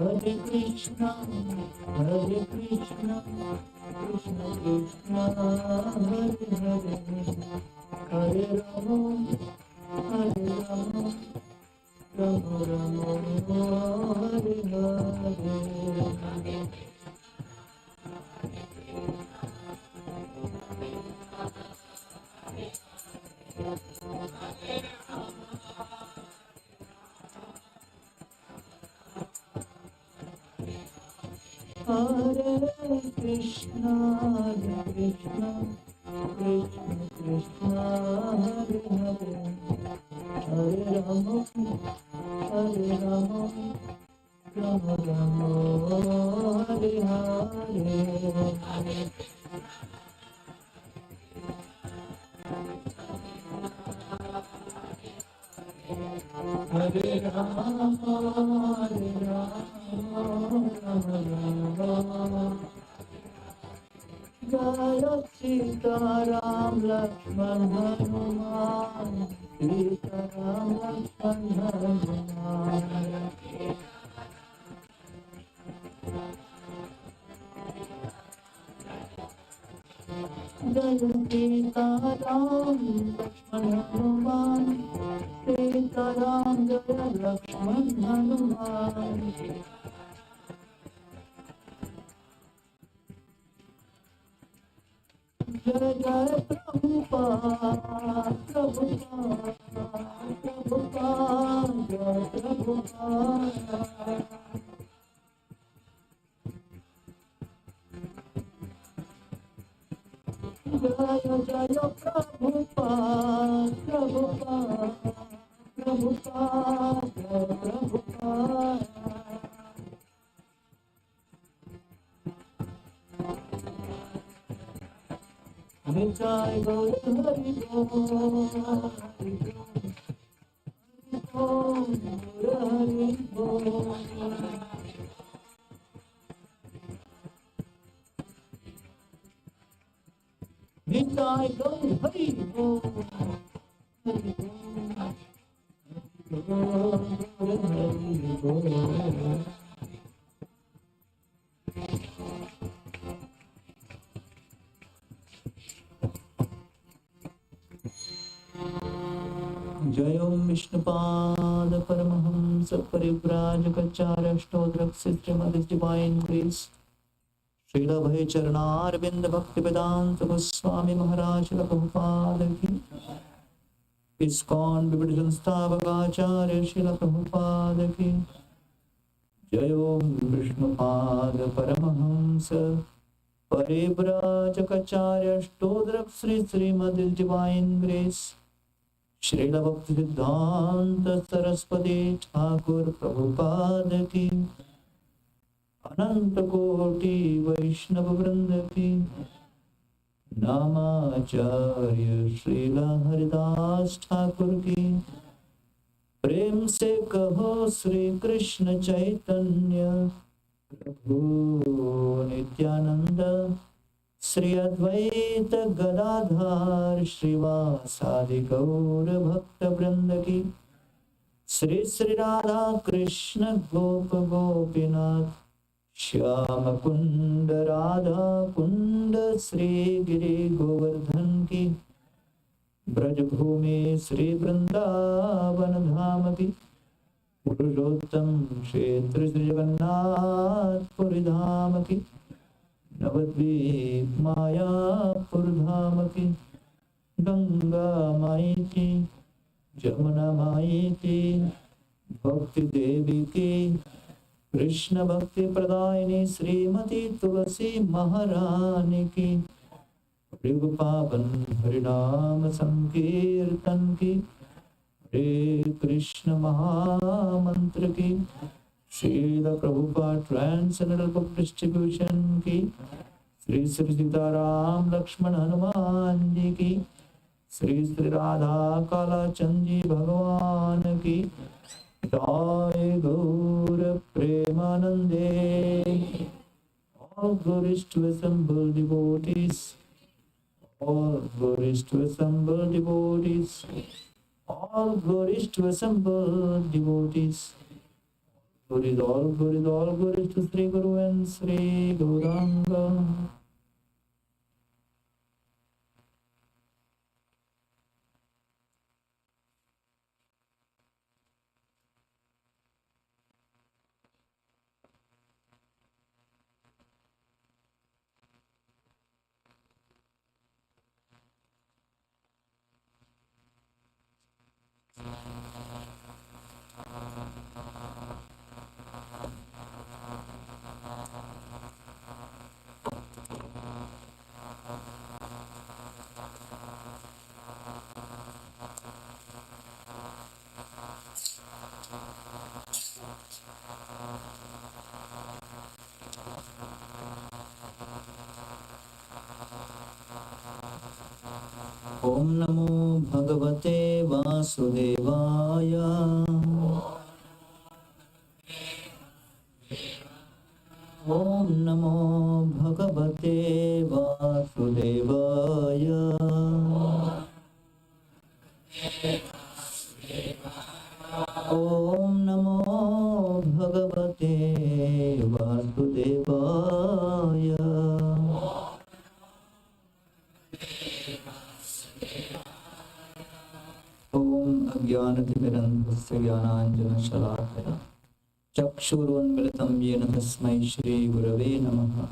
Jai Krishna, Krishna Krishna, Hare Rama, Rama Rama, Hare Hare. Hare Krishna, Krishna Krishna, Hare Hare, Hare Rama, Rama Rama, Hare Hare. Hare Rama, Rama Rama. Jaya Sita Ram Lakshman Hanuman, Sita Ram Lakshman Hanuman. Jaya Sita Ram Lakshman Hanuman, Sita Ram Jaya Lakshman Hanuman. Jai Jai Prabhupada, Prabhupada, Prabhupada, Jai Prabhupada. Jai Jai Prabhupada, Prabhupada, Prabhupada, Jai Prabhupada. Jai Gaur Hari Bol, Hari Bol. Jai Gaur Hari Bol, Hari Bol. Jai Om Vishnupad Paramahamsa Parivrajakacarya Stodraksit Srimad Divine Grace Srila Bhai Charanar Binda Bhakti Vedanta Goswami Maharaj Prabhupada Ki ISKCON Vividhan Stavakacharya Srila Prabhupada Ki Jai Om Vishnupad Paramahamsa Parivrajakacarya Stodraksit Srimad Divine Grace Srila Bhakti Siddhanta Saraswati Thakur Prabhupada Ki Ananta Koti Vaishnava Vrinda Ki Namacharya Srila Haridas Thakur Ki Prem Se Kaho Sri Krishna Chaitanya Prabhu Nityananda Sri Advaita Gadadhar Srivasadi Gaur Bhakta Vrinda Ki Sri Sri Radha Krishna Gopa Gopinath Shyama Kunda Radha Kunda Sri Giri Govardhan Ki Braj Bhumi Sri Vrindavan Dham Ki Purushottam Kshetri Sri Jagannath Puri Dham Ki Navadvip Mayapur Dham Ki Ganga Mai Ki Jamuna Mai Ki Bhakti Devi Ki Krishna Bhakti Pradayini Srimati Tulasi Maharani Ki Prabhupavan Harinam Sankirtan Ki Hare Krishna Mahamantra Ki Srila Prabhupada Transcendental Book Distribution Ki Sri Sri Sitaram Lakshman Hanuman Ji Ki Sri Sri Radha Kala Chandji Bhagavan Ki Jai Gaur Premanande. All glories to assembled devotees. All glories to assembled devotees. All glories to assembled devotees. Glory is all glory to Sri Guru and Sri Gauranga. Om Namo Bhagavate Vasudevaya. Om Namo Bhagavate Vasudevaya. Om Namo Bhagavate Vasudevaya. Om Ajnanatimirandhasya Jnananjana Shalakaya Chakshurunmilitam Yena Tasmai Shri Gurave Namaha.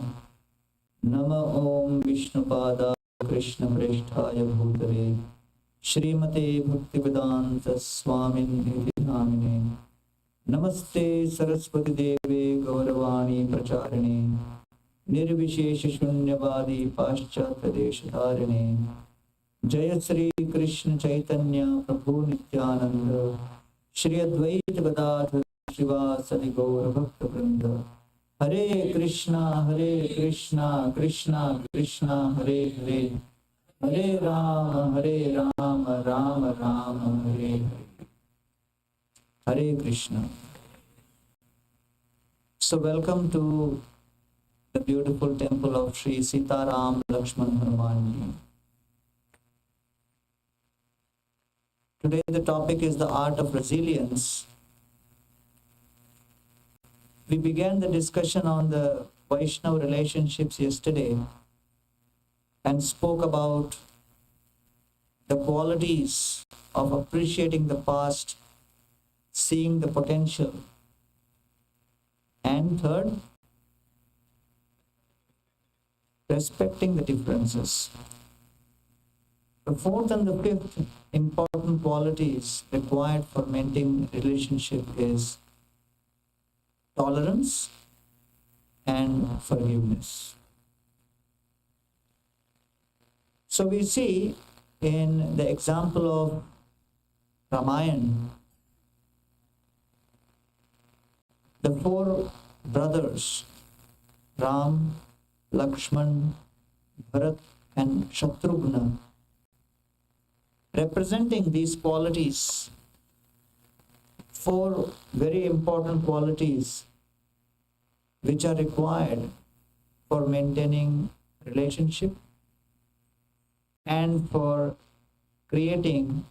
Nama Om Vishnupada Krishna Preshthaya Bhutale Shrimate Bhaktivedanta Swamin Namine. Namaste Saraswati Deve Gauravani Pracharine Nirvishesha Shunyavadi Paschatya Deshatarine. Jaya Sri Krishna Chaitanya Prabhu Nityananda Shri Advaita Gadadhar Srivasadi Gaura Bhakta Vrinda. Hare Krishna Krishna Krishna Hare Hare Hare Rama Rama Rama Hare Hare. Hare Krishna. So welcome to the beautiful temple of Sri Sitaram Lakshman Hanumanji. Today the topic is the art of resilience. We began the discussion on the Vaishnava relationships yesterday and spoke about the qualities of appreciating the past, seeing the potential, and third, respecting the differences. The fourth and the fifth important qualities required for maintaining relationship is tolerance and forgiveness. So we see in the example of Ramayana, the four brothers, Ram, Lakshman, Bharat, and Shatrughna, representing these qualities, four very important qualities which are required for maintaining relationship and for creating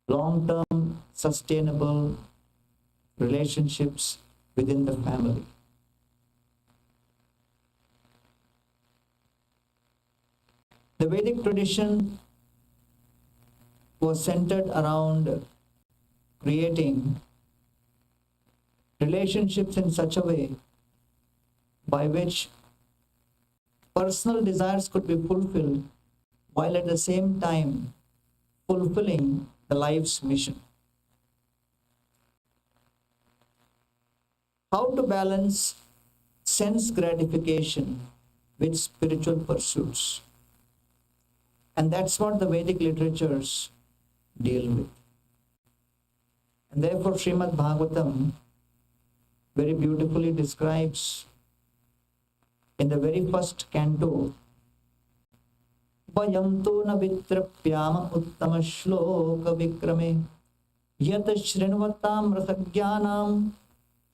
long-term sustainable relationships within the family. The Vedic tradition was centered around creating relationships in such a way by which personal desires could be fulfilled while at the same time fulfilling the life's mission. How to balance sense gratification with spiritual pursuits. And that's what the Vedic literatures deal with. And therefore Srimad Bhagavatam very beautifully describes in the very first canto, Vayam tu na vitrapyama uttama shloka vikrame yat shrinvatam rasagyanam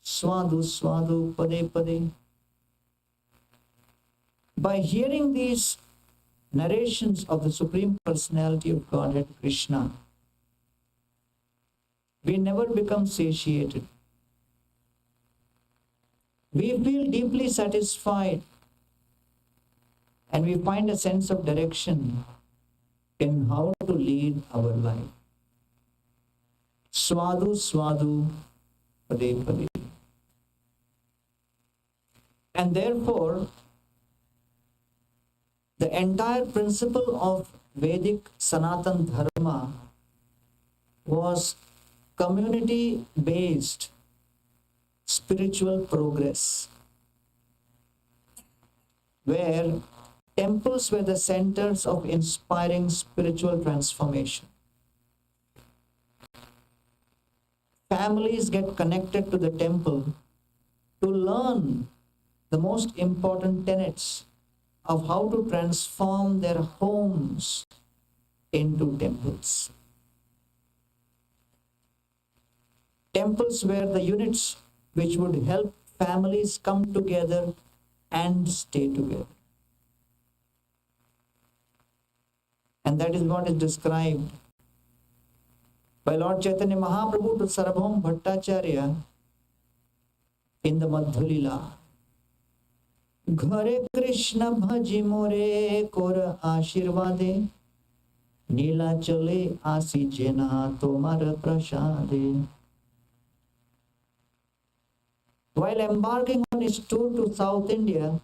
swadu swadu pade pade. By hearing these narrations of the Supreme Personality of Godhead Krishna, we never become satiated. we feel deeply satisfied and we find a sense of direction in how to lead our life. Swadu swadu pade pade. And therefore, the entire principle of Vedic Sanatan Dharma was community-based spiritual progress, where temples were the centers of inspiring spiritual transformation. Families get connected to the temple to learn the most important tenets of how to transform their homes into temples. Temples were the units which would help families come together and stay together. And that is what is described by Lord Chaitanya Mahaprabhu to Sarabham Bhattacharya in the Madhya Lila. Ghare Krishna bhaji more kor ashirvade Nila chale asi jena tomar prasade. While embarking on his tour to South India,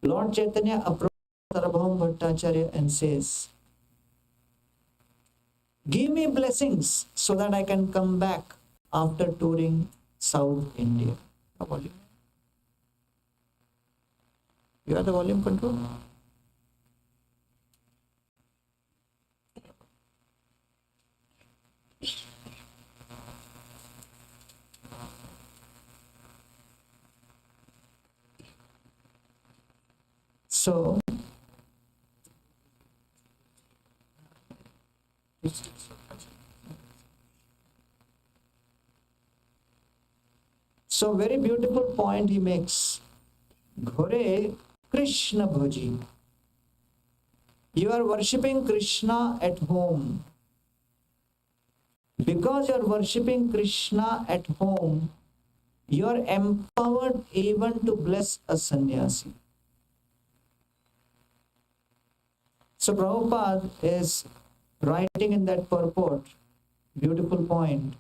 Lord Chaitanya approached Sarabham Bhattacharya and says, "Give me blessings so that I can come back after touring South India." The volume. You have the volume control? So very beautiful point he makes. Ghore Krishna bhaji. You are worshipping Krishna at home. Because you are worshipping Krishna at home, you are empowered even to bless a sannyasi. So Prabhupada is writing in that purport, beautiful point,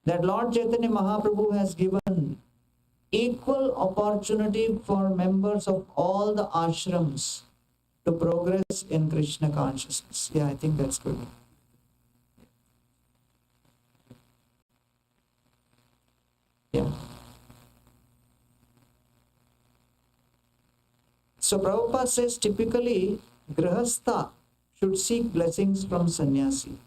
that Lord Chaitanya Mahaprabhu has given equal opportunity for members of all the ashrams to progress in Krishna consciousness. Yeah, I think that's good. Yeah. So Prabhupada says typically Grihastha should seek blessings from sannyasi.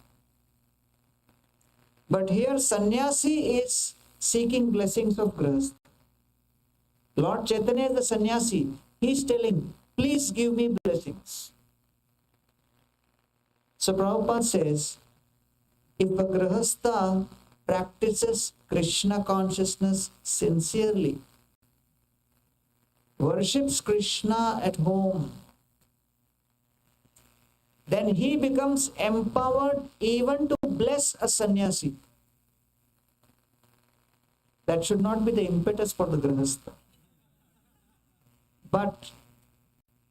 But here sannyasi is seeking blessings of Grihastha. Lord Chaitanya is the sannyasi. He is telling, please give me blessings. So Prabhupada says, if a Grihastha practices Krishna consciousness sincerely, worships Krishna at home, then he becomes empowered even to bless a sannyasi. That should not be the impetus for the Grihastha. But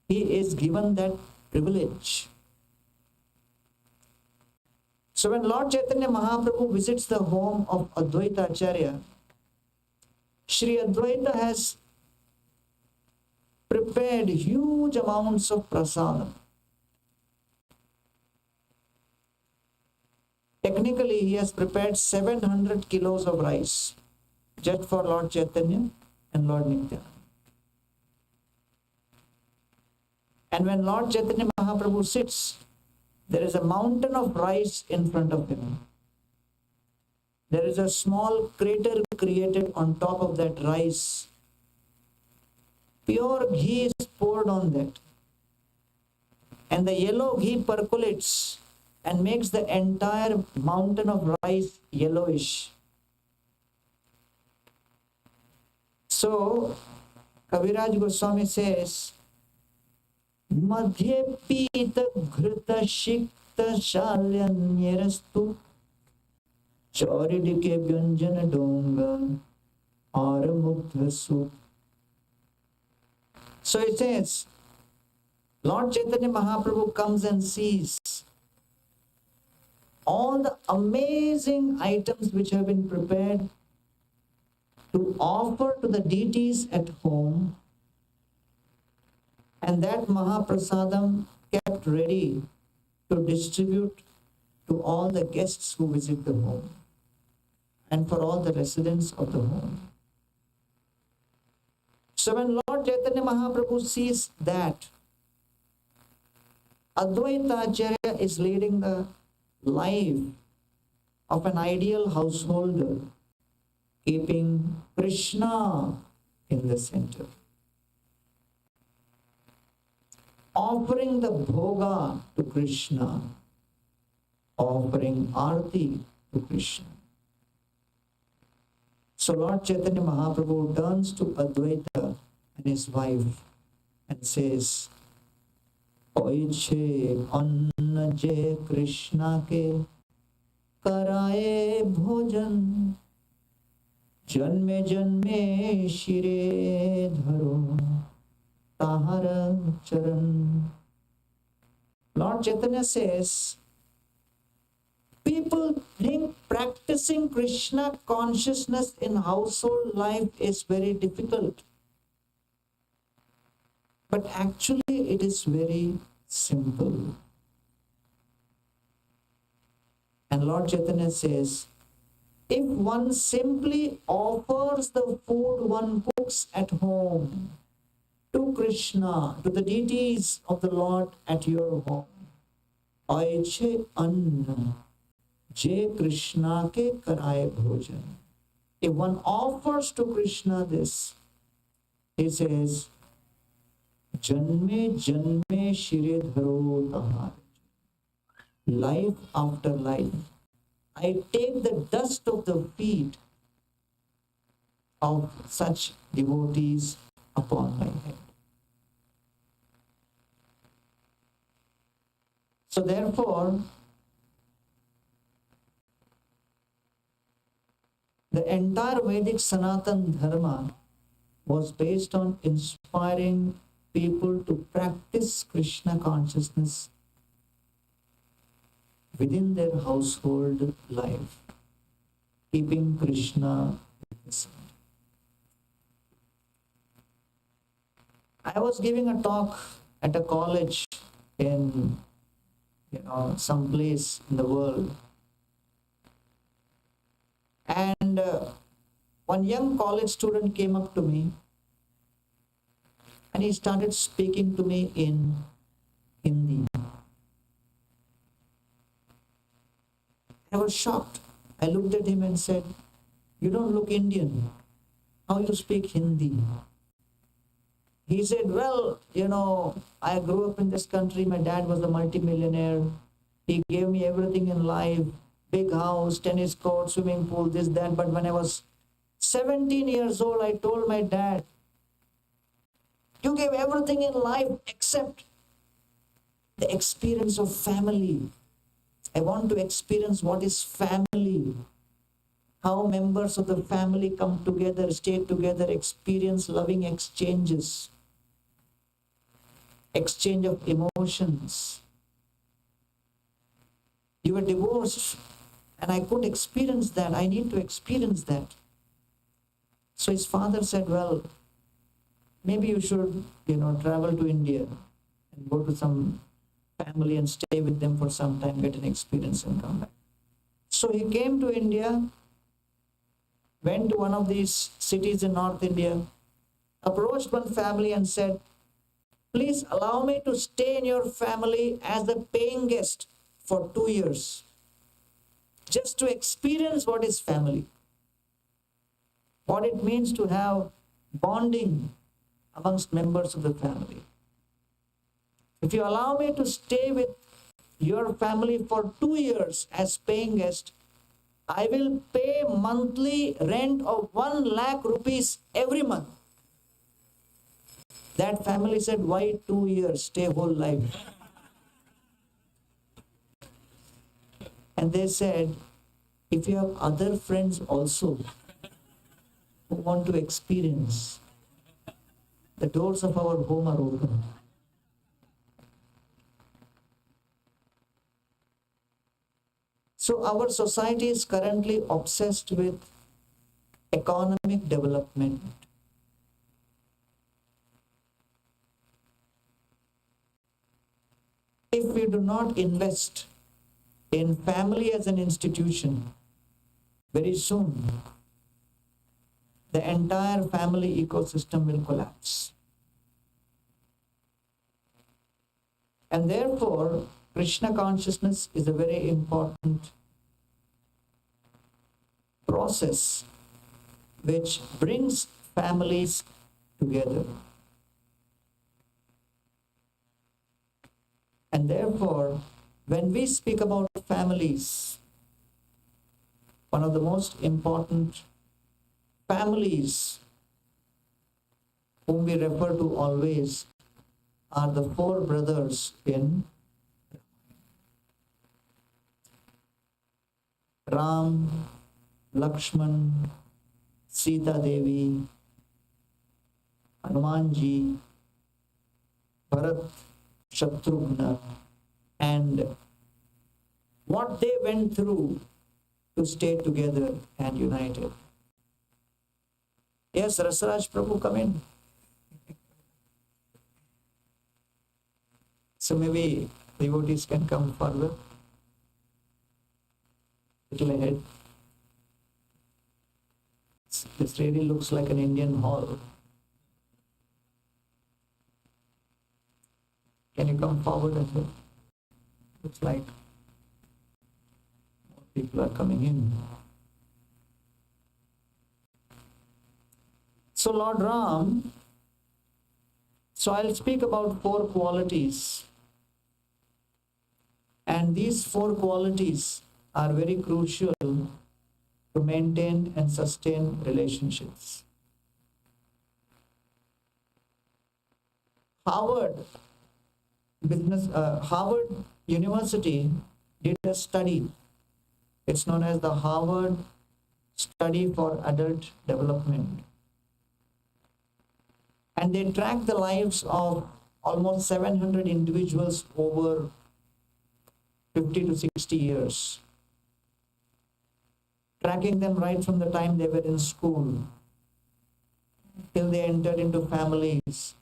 he is given that privilege. So when Lord Chaitanya Mahaprabhu visits the home of Advaita Acharya, Sri Advaita has prepared huge amounts of prasadam. Technically, he has prepared 700 kilos of rice just for Lord Chaitanya and Lord Nityananda. And when Lord Chaitanya Mahaprabhu sits, there is a mountain of rice in front of him. There is a small crater created on top of that rice. Pure ghee is poured on that. And the yellow ghee percolates and makes the entire mountain of rice yellowish. So, Kaviraj Goswami says, Madhye pita ghrita shikta shalyanyerastu Chauridike vyanjana donga or Mugdha Sup. So it says, Lord Chaitanya Mahaprabhu comes and sees all the amazing items which have been prepared to offer to the deities at home, and that Mahaprasadam kept ready to distribute to all the guests who visit the home and for all the residents of the home. So when Lord Chaitanya Mahaprabhu sees that Advaita Acharya is leading the life of an ideal householder, keeping Krishna in the center, offering the bhoga to Krishna, offering arti to Krishna. So Lord Chaitanya Mahaprabhu turns to Advaita and his wife and says, Oiche anna je Krishna ke कराए भोजन जन्मे जन्मे शिरे धरो ताहर चरण. Lord Chaitanya says, people think practicing Krishna consciousness in household life is very difficult. But actually it is very simple. And Lord Chaitanya says, if one simply offers the food one cooks at home to Krishna, to the deities of the Lord at your home, Aiche anna je Krishna ke karaye bhojan. If one offers to Krishna this, he says, Janme janme shire dharo tahar. Life after life, I take the dust of the feet of such devotees upon my head. So therefore, the entire Vedic Sanatan Dharma was based on inspiring people to practice Krishna consciousness within their household life, keeping Krishna at the center. I was giving a talk at a college in some place in the world, and one young college student came up to me and he started speaking to me in Hindi. I was shocked. I looked at him and said, you don't look Indian. How you speak Hindi? He said, well, I grew up in this country. My dad was a multimillionaire. He gave me everything in life. Big house, tennis court, swimming pool, this, that. But when I was 17 years old, I told my dad, you gave everything in life except the experience of family. I want to experience what is family. How members of the family come together, stay together, experience loving exchanges, exchange of emotions. You were divorced and I couldn't experience that. I need to experience that. So his father said, well, maybe you should, travel to India and go to some family and stay with them for some time, get an experience and come back. So he came to India, went to one of these cities in North India, approached one family and said, please allow me to stay in your family as a paying guest for 2 years, just to experience what is family, what it means to have bonding amongst members of the family. If you allow me to stay with your family for 2 years as paying guest, I will pay monthly rent of 1 lakh rupees every month. That family said, why 2 years? Stay whole life. And they said, if you have other friends also, who want to experience. The doors of our home are open. So our society is currently obsessed with economic development. If we do not invest in family as an institution, very soon the entire family ecosystem will collapse. And therefore, Krishna consciousness is a very important process which brings families together. And therefore, when we speak about families, one of the most important families whom we refer to always are the four brothers in Ram, Lakshman, Sita Devi, Hanumanji, Bharat, Shatrughna, and what they went through to stay together and united. Yes, Rasaraj Prabhu, come in. So maybe devotees can come further, little ahead. This really looks like an Indian hall. Can you come forward as well? Looks like more people are coming in. So Lord Ram, so I'll speak about four qualities. And these four qualities are very crucial to maintain and sustain relationships. Harvard University did a study. It's known as the Harvard Study for Adult Development. And they tracked the lives of almost 700 individuals over 50 to 60 years. Tracking them right from the time they were in school, till they entered into families,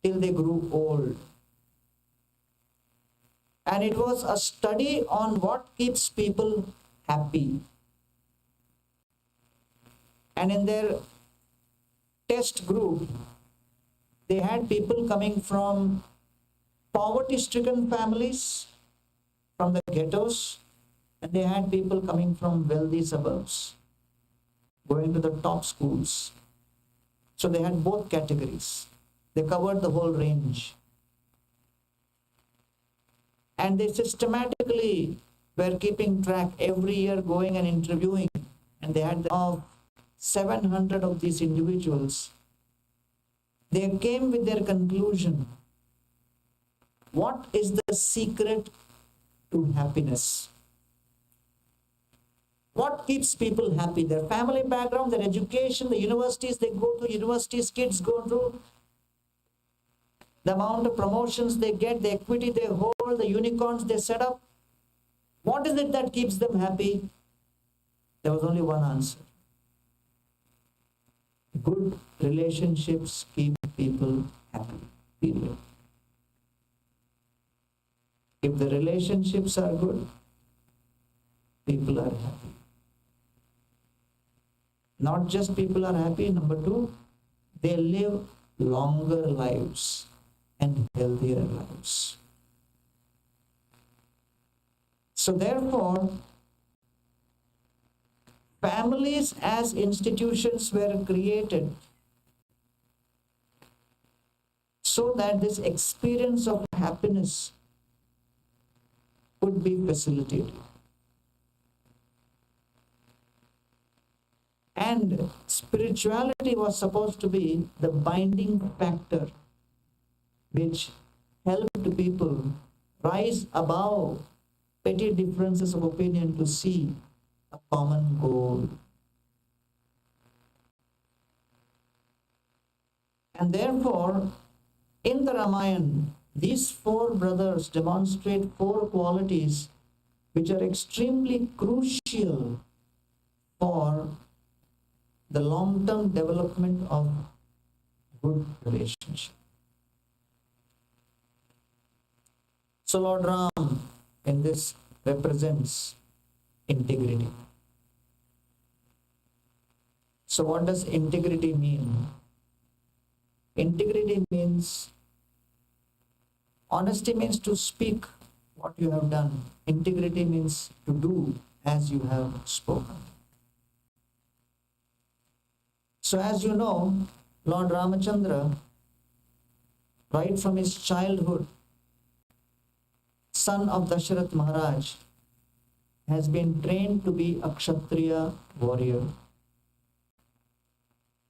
till they grew old. And it was a study on what keeps people happy. And in their test group, they had people coming from poverty-stricken families, from the ghettos, and they had people coming from wealthy suburbs, going to the top schools. So they had both categories. They covered the whole range. And they systematically were keeping track every year, going and interviewing. And they had of 700 of these individuals. They came with their conclusion. What is the secret to happiness? What keeps people happy? Their family background, their education, the universities they go to, universities kids go through, the amount of promotions they get, the equity they hold, the unicorns they set up. What is it that keeps them happy? There was only one answer. Good relationships keep people happy. Period. If the relationships are good, people are happy. Not just people are happy, number two, they live longer lives and healthier lives. So therefore, families as institutions were created so that this experience of happiness could be facilitated. And spirituality was supposed to be the binding factor which helped people rise above petty differences of opinion to see a common goal. And therefore, in the Ramayana, these four brothers demonstrate four qualities which are extremely crucial for the long-term development of good relationship. So Lord Ram in this represents integrity. So what does integrity mean? Integrity means, honesty means to speak what you have done. Integrity means to do as you have spoken. So as you know, Lord Ramachandra, right from his childhood, son of Dasharath Maharaj, has been trained to be a Kshatriya warrior.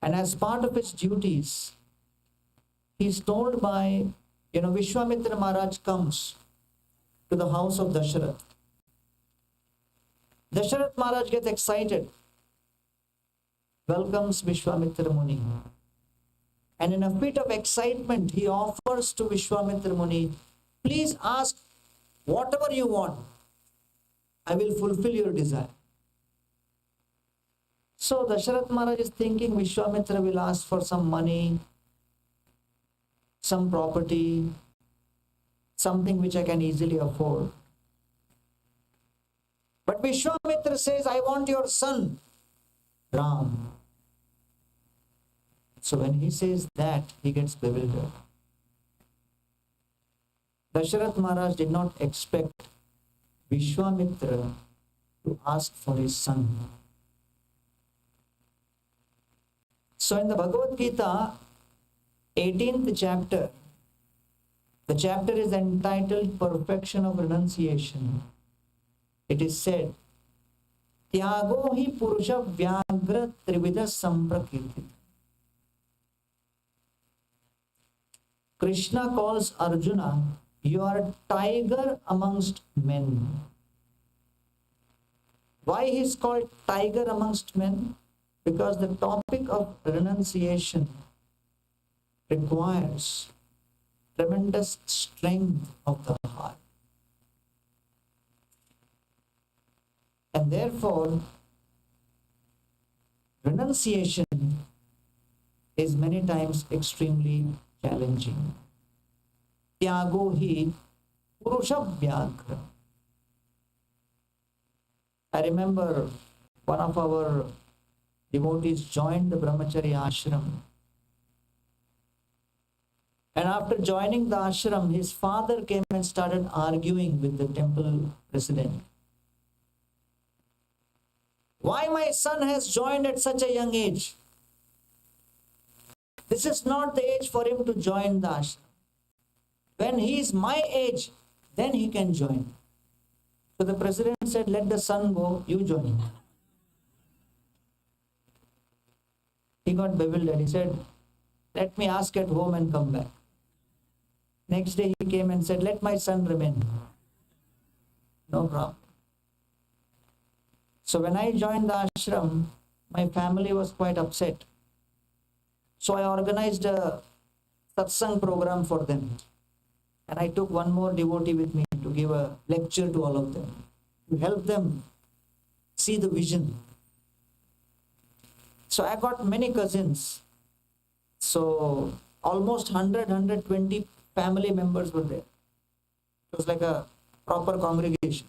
And as part of his duties, he is told by, Vishwamitra Maharaj comes to the house of Dasharath. Dasharath Maharaj gets excited, welcomes Vishwamitra Muni. And in a fit of excitement, he offers to Vishwamitra Muni, please ask whatever you want. I will fulfill your desire. So Dasharath Maharaj is thinking Vishwamitra will ask for some money, some property, something which I can easily afford. But Vishwamitra says, I want your son, Ram. So when he says that, he gets bewildered. Dasharath Maharaj did not expect Vishwamitra to ask for his son. So in the Bhagavad Gita, 18th chapter, the chapter is entitled Perfection of Renunciation. It is said, Tyago hi purusha vyagra trivida samprakirti. Krishna calls Arjuna, you are a tiger amongst men. Why he is called tiger amongst men? Because the topic of renunciation requires tremendous strength of the heart. And therefore, renunciation is many times extremely challenging. Tyago hi purusha vyagra. I remember one of our devotees joined the Brahmachari ashram. And after joining the ashram, his father came and started arguing with the temple president. Why my son has joined at such a young age? This is not the age for him to join the ashram. When he is my age, then he can join. So the president said, let the son go, you join. He got bewildered. He said, let me ask at home and come back. Next day he came and said, let my son remain. No problem. So when I joined the ashram, my family was quite upset. So I organized a satsang program for them. And I took one more devotee with me to give a lecture to all of them, to help them see the vision. So I got many cousins. So almost 120 family members were there. It was like a proper congregation.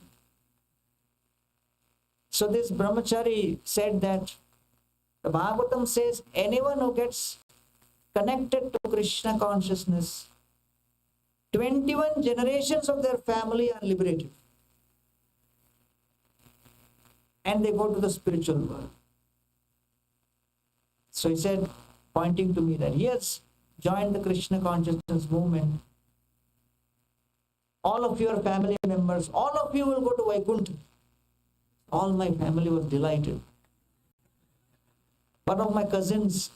So this brahmachari said that the Bhagavatam says anyone who gets connected to Krishna consciousness, 21 generations of their family are liberated. And they go to the spiritual world. So he said, pointing to me, that he has joined the Krishna consciousness movement. All of your family members, all of you will go to Vaikuntha. All my family was delighted. One of my cousins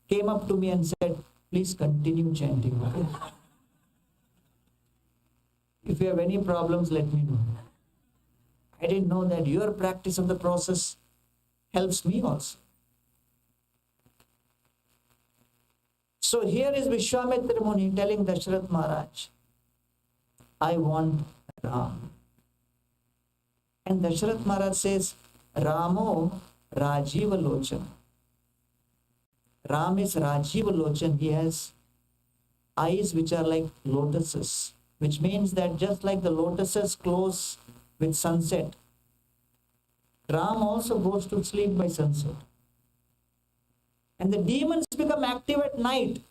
came up to me and said, please continue chanting. If you have any problems, let me know. I didn't know that your practice of the process helps me also. So here is Vishwamitra Muni telling Dasharath Maharaj, I want Ram. And Dasharath Maharaj says, Ramo Rajiva Lochan. Ram is Rajiva Lochan. He has eyes which are like lotuses, which means that just like the lotuses close with sunset, Ram also goes to sleep by sunset. And the demons become active at night.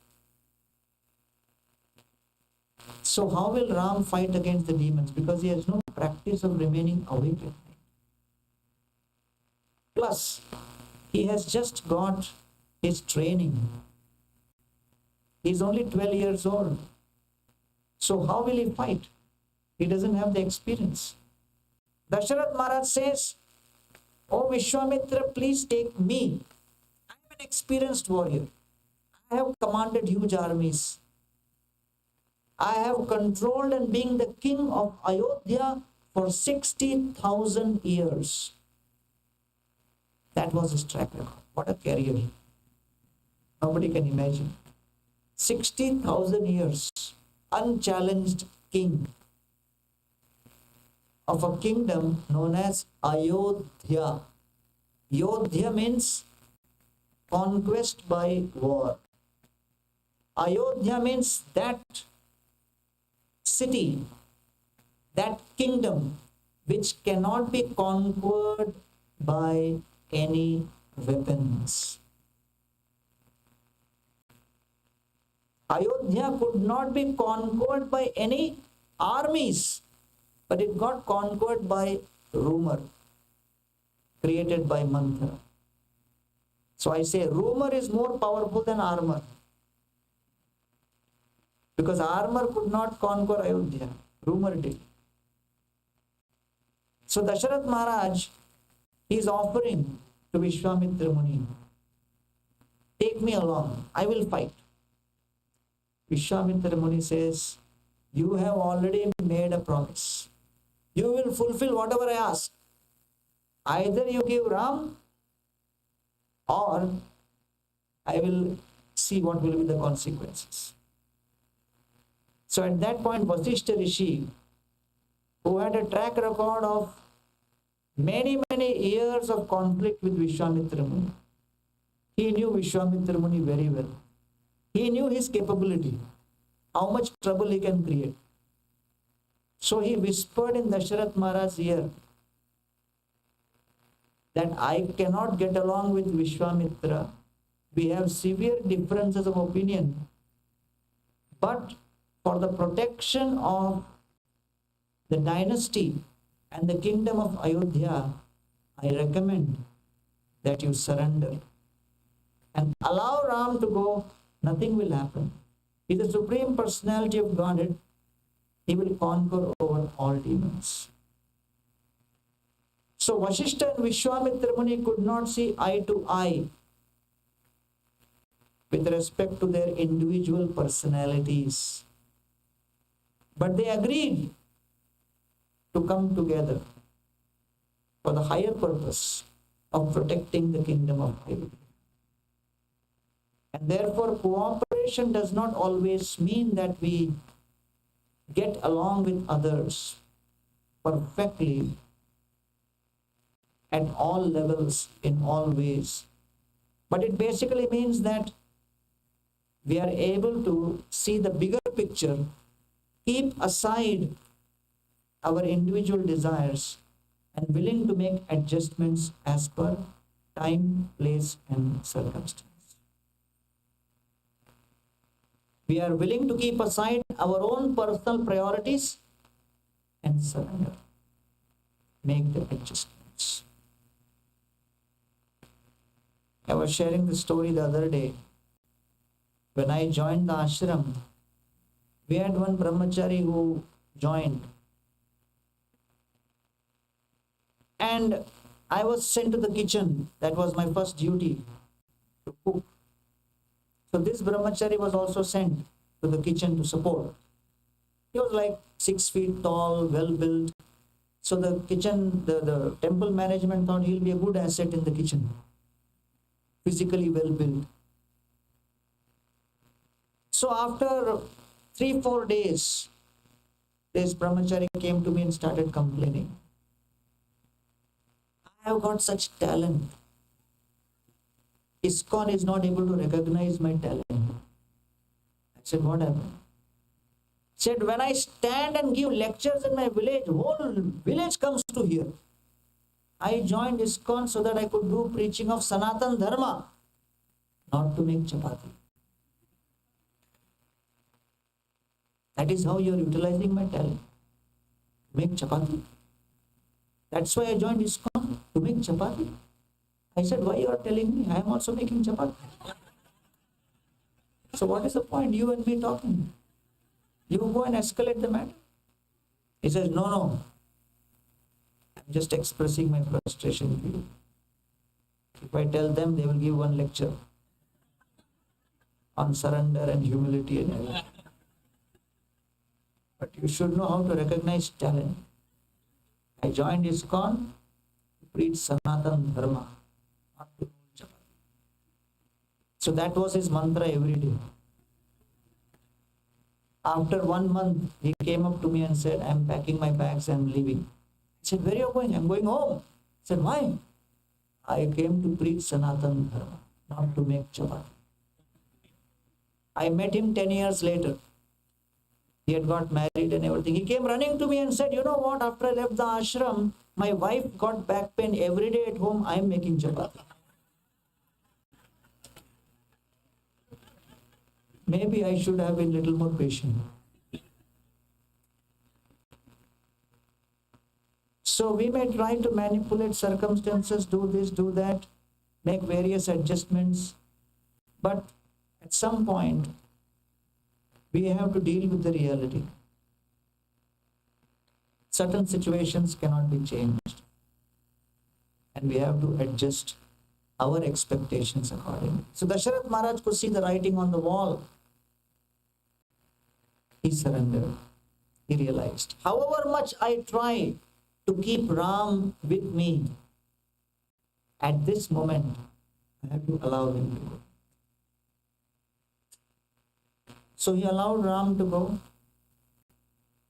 So how will Ram fight against the demons? Because he has no practice of remaining awake at night. Plus, he has just got his training. He's only 12 years old. So how will he fight? He doesn't have the experience. Dasharath Maharaj says, Oh Vishwamitra, please take me. I am an experienced warrior. I have commanded huge armies. I have controlled and being the king of Ayodhya for 60,000 years. That was his track record. What a career. Nobody can imagine. 60,000 years, unchallenged king of a kingdom known as Ayodhya. Ayodhya means conquest by war. Ayodhya means that city, that kingdom which cannot be conquered by any weapons. Ayodhya could not be conquered by any armies, but it got conquered by rumor, created by mantra. So I say rumor is more powerful than armor. Because armor could not conquer Ayodhya, rumor did. So Dasharath Maharaj, he is offering to Vishwamitra Muni, take me along, I will fight. Vishwamitra Muni says, you have already made a promise. You will fulfill whatever I ask. Either you give Ram or I will see what will be the consequences. So at that point, Vasishtha Rishi, who had a track record of many years of conflict with Vishwamitra Muni, he knew Vishwamitra Muni very well. He knew his capability, how much trouble he can create. So he whispered in Dasharath Maharaj's ear that I cannot get along with Vishwamitra. We have severe differences of opinion. But for the protection of the dynasty and the kingdom of Ayodhya, I recommend that you surrender and allow Ram to go. Nothing will happen. He is the Supreme Personality of Godhead. He will conquer over all demons. So Vasishtha and Vishwamitra Muni could not see eye to eye with respect to their individual personalities. But they agreed to come together for the higher purpose of protecting the kingdom of Ayodhya. And therefore, cooperation does not always mean that we get along with others perfectly at all levels, in all ways. But it basically means that we are able to see the bigger picture, keep aside our individual desires, and willing to make adjustments as per time, place, and circumstance. We are willing to keep aside our own personal priorities and surrender. Make the adjustments. I was sharing the story the other day. When I joined the ashram, we had one brahmachari who joined. And I was sent to the kitchen. That was my first duty, to cook. So this brahmachari was also sent to the kitchen to support. He was like 6 feet tall, well built. So the kitchen, the temple management thought he'll be a good asset in the kitchen. Physically well built. So after 3-4 days, this brahmachari came to me and started complaining. I have got such talent. ISKCON is not able to recognize my talent. I said, what happened? He said, when I stand and give lectures in my village, whole village comes to hear. I joined ISKCON so that I could do preaching of Sanatan Dharma, not to make chapati. That is how you are utilizing my talent. Make chapati. That's why I joined ISKCON, to make chapati. I said, why you are telling me? I am also making chapati. So what is the point? You and me talking. You go and escalate the matter. He says, no. I'm just expressing my frustration to you. If I tell them, they will give one lecture on surrender and humility and everything. But you should know how to recognize talent. I joined ISKCON to preach Sanatan Dharma, not to rule chapati. So that was his mantra every day. After 1 month, he came up to me and said, I'm packing my bags, I'm leaving. I said, where are you going? I'm going home. He said, why? I came to preach Sanatan Dharma, not to make chapati. I met him 10 years later. He had got married and everything. He came running to me and said, you know what, after I left the ashram, my wife got back pain every day at home. I am making chapati. Maybe I should have been a little more patient. So we may try to manipulate circumstances, do this, do that, make various adjustments. But at some point, we have to deal with the reality. Certain situations cannot be changed. And we have to adjust our expectations accordingly. So Dasharath Maharaj could see the writing on the wall. He surrendered. He realized, however much I try to keep Ram with me, at this moment, I have to allow him to go. So he allowed Ram to go,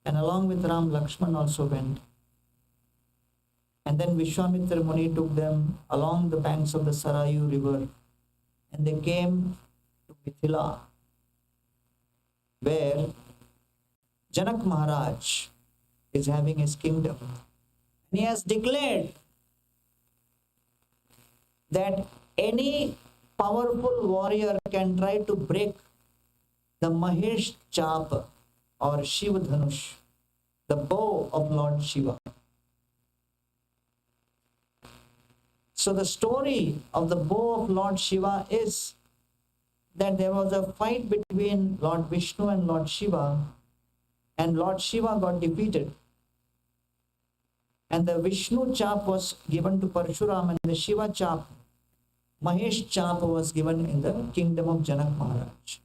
and along with Ram, Lakshman also went. And then Vishwamitra Muni took them along the banks of the Sarayu river, and they came to Mithila, where Janak Maharaj is having his kingdom. And he has declared that any powerful warrior can try to break the Mahesh Chap or Shiva Dhanush, the bow of Lord Shiva. So the story of the bow of Lord Shiva is that there was a fight between Lord Vishnu and Lord Shiva, and Lord Shiva got defeated. And the Vishnu chap was given to Parshuram, and the Shiva chap, Mahesh chap, was given in the kingdom of Janak Maharaj.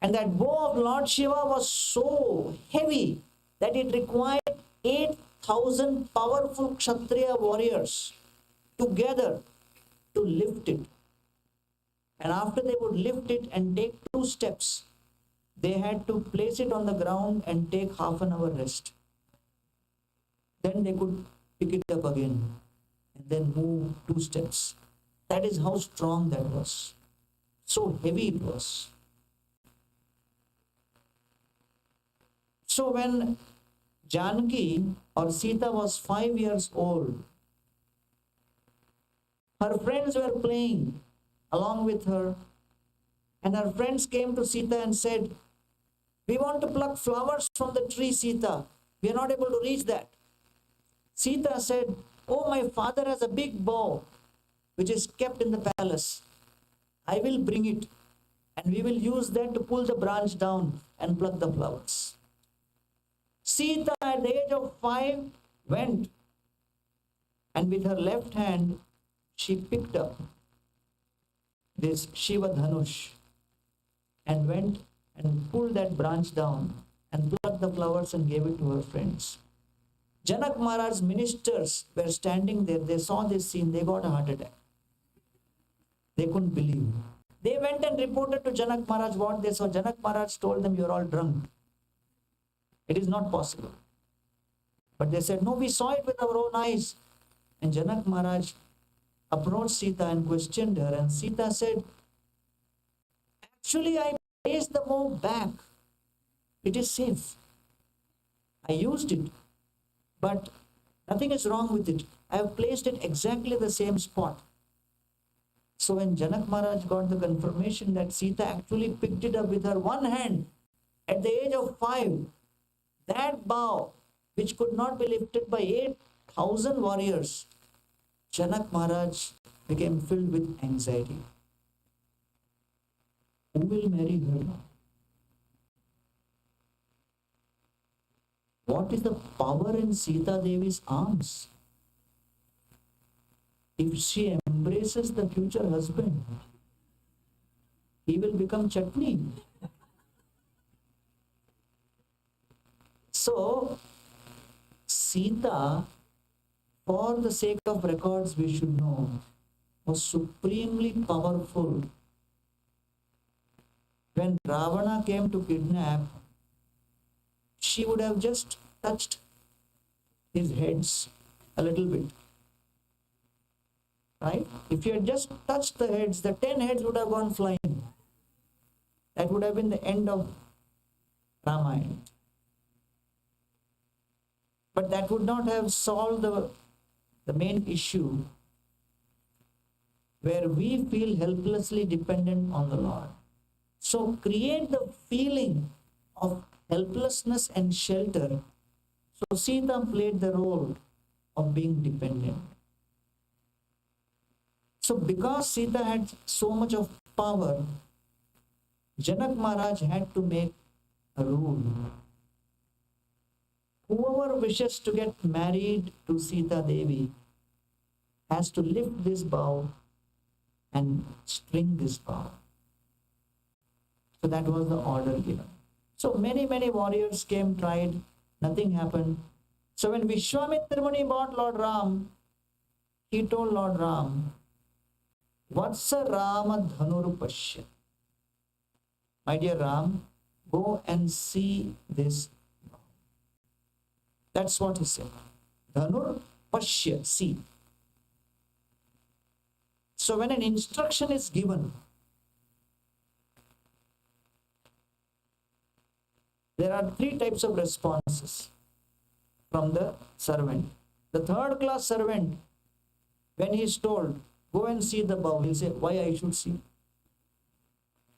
And that bow of Lord Shiva was so heavy that it required 8,000 powerful Kshatriya warriors together to lift it. And after they would lift it and take 2 steps, they had to place it on the ground and take half an hour rest. Then they could pick it up again and then move 2 steps. That is how strong that was. So heavy it was. So when Janki or Sita was 5 years old, her friends were playing along with her, and her friends came to Sita and said, we want to pluck flowers from the tree, Sita. We are not able to reach that. Sita said, oh, my father has a big bow which is kept in the palace. I will bring it, and we will use that to pull the branch down and pluck the flowers. Sita, at the age of 5, went, and with her left hand, she picked up this Shiva Dhanush and went and pulled that branch down and plucked the flowers and gave it to her friends. Janak Maharaj's ministers were standing there. They saw this scene. They got a heart attack. They couldn't believe. They went and reported to Janak Maharaj what they saw. Janak Maharaj told them, "You're all drunk. It is not possible." But they said, "No, we saw it with our own eyes." And Janak Maharaj approached Sita and questioned her. And Sita said, "Actually, I placed the bow back. It is safe. I used it, but nothing is wrong with it. I have placed it exactly the same spot." So when Janak Maharaj got the confirmation that Sita actually picked it up with her one hand at the age of 5, that bow, which could not be lifted by 8,000 warriors, Janak Maharaj became filled with anxiety. Who will marry her now? What is the power in Sita Devi's arms? If she embraces the future husband, he will become chutney. So, Sita, for the sake of records, we should know, was supremely powerful. When Ravana came to kidnap, she would have just touched his heads a little bit. Right? If he had just touched the heads, the 10 heads would have gone flying. That would have been the end of Ramayana. But that would not have solved the main issue where we feel helplessly dependent on the Lord. So create the feeling of helplessness and shelter. So Sita played the role of being dependent. So because Sita had so much of power, Janak Maharaj had to make a rule. Whoever wishes to get married to Sita Devi has to lift this bow and string this bow. So that was the order given. So many warriors came, tried, nothing happened. So when Vishwamitra Muni bought Lord Ram, he told Lord Ram, "Vatsa Rama Dhanur Pashya." My dear Ram, go and see this. That's what he said. Dhanur Pashya, see. So when an instruction is given, there are 3 types of responses from the servant. The third class servant, when he is told, "Go and see the bow," he'll say, "Why I should see?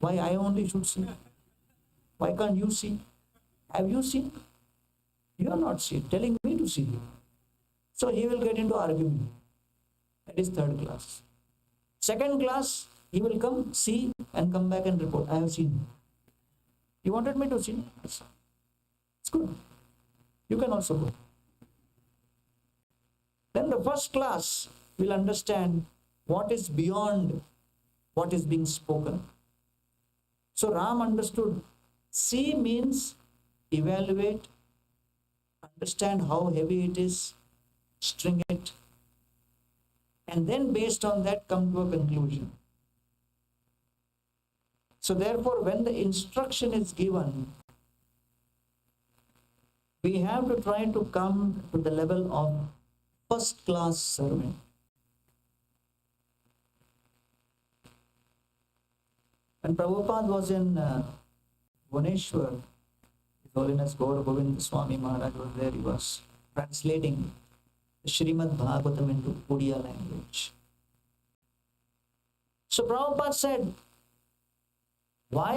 Why I only should see? Why can't you see? Have you seen? You are not seen, telling me to see." So he will get into argument. That is third class. Second class, he will come, see, and come back and report, "I have seen. You wanted me to see? It's good. You can also go." Then the first class will understand what is beyond what is being spoken. So Ram understood. See means evaluate, understand how heavy it is, string it, and then based on that come to a conclusion. So therefore, when the instruction is given, we have to try to come to the level of first class servant. When Prabhupada was in Bhubaneswar, His Holiness Gaur Govind Swami Maharaj was there. He was translating the Srimad Bhagavatam into Odia language. So Prabhupada said, "Why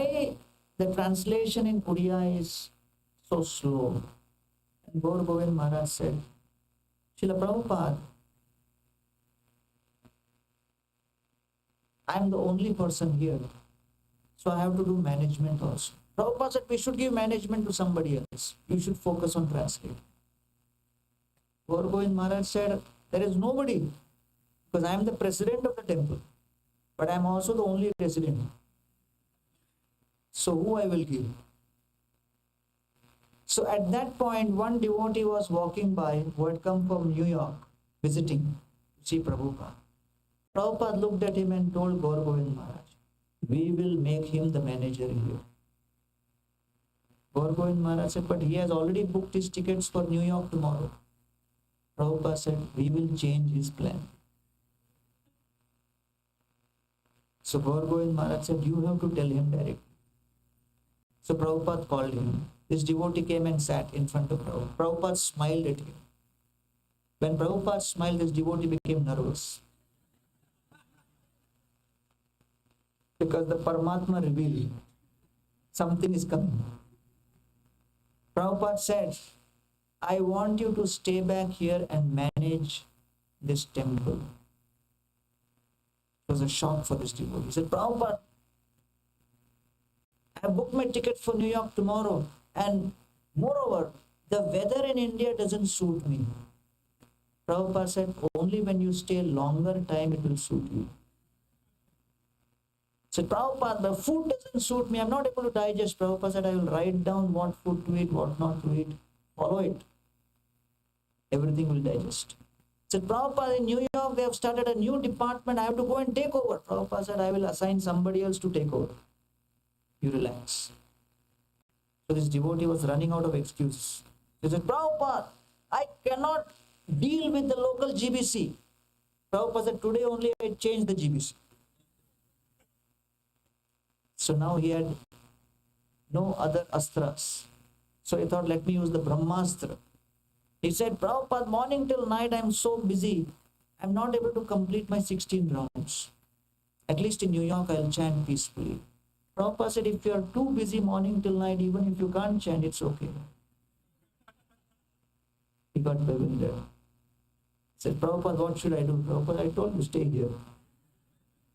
the translation in Odia is so slow?" And Gaur Govind Maharaj said, "Srila Prabhupada, I am the only person here, so I have to do management also." Prabhupada said, "We should give management to somebody else. You should focus on translating." Gaur Govind Maharaj said, "There is nobody, because I am the president of the temple, but I am also the only resident. So who I will give?" So at that point, one devotee was walking by who had come from New York visiting to see Prabhupada. Prabhupada looked at him and told Gaur Govind Maharaj, We will make him the manager here. Gaur Govind Maharaj said, but he has already booked his tickets for New York tomorrow. Prabhupada said, we will change his plan. So Gaur Govind Maharaj said, you have to tell him directly. So Prabhupada called him. This devotee came and sat in front of Prabhupada. Prabhupada smiled at him. When Prabhupada smiled, this devotee became nervous. Because the Paramatma revealed something is coming. Prabhupada said, I want you to stay back here and manage this temple. It was a shock for this devotee. He said, Prabhupada, I have booked my ticket for New York tomorrow, and moreover, the weather in India doesn't suit me. Prabhupada said, only when you stay longer time it will suit you. Said, Prabhupada, the food doesn't suit me. I'm not able to digest. Prabhupada said, I will write down what food to eat, what not to eat. Follow it. Everything will digest. Said, Prabhupada, in New York, they have started a new department. I have to go and take over. Prabhupada said, I will assign somebody else to take over. You relax. So this devotee was running out of excuses. He said, Prabhupada, I cannot deal with the local GBC. Prabhupada said, today only I changed the GBC. So now he had no other astras. So he thought, let me use the Brahmastra. He said, Prabhupada, morning till night I'm so busy. I'm not able to complete my 16 rounds. At least in New York I'll chant peacefully. Prabhupada said, if you're too busy morning till night, even if you can't chant, it's okay. He got bewildered. He said, Prabhupada, what should I do? Prabhupada, I told you, stay here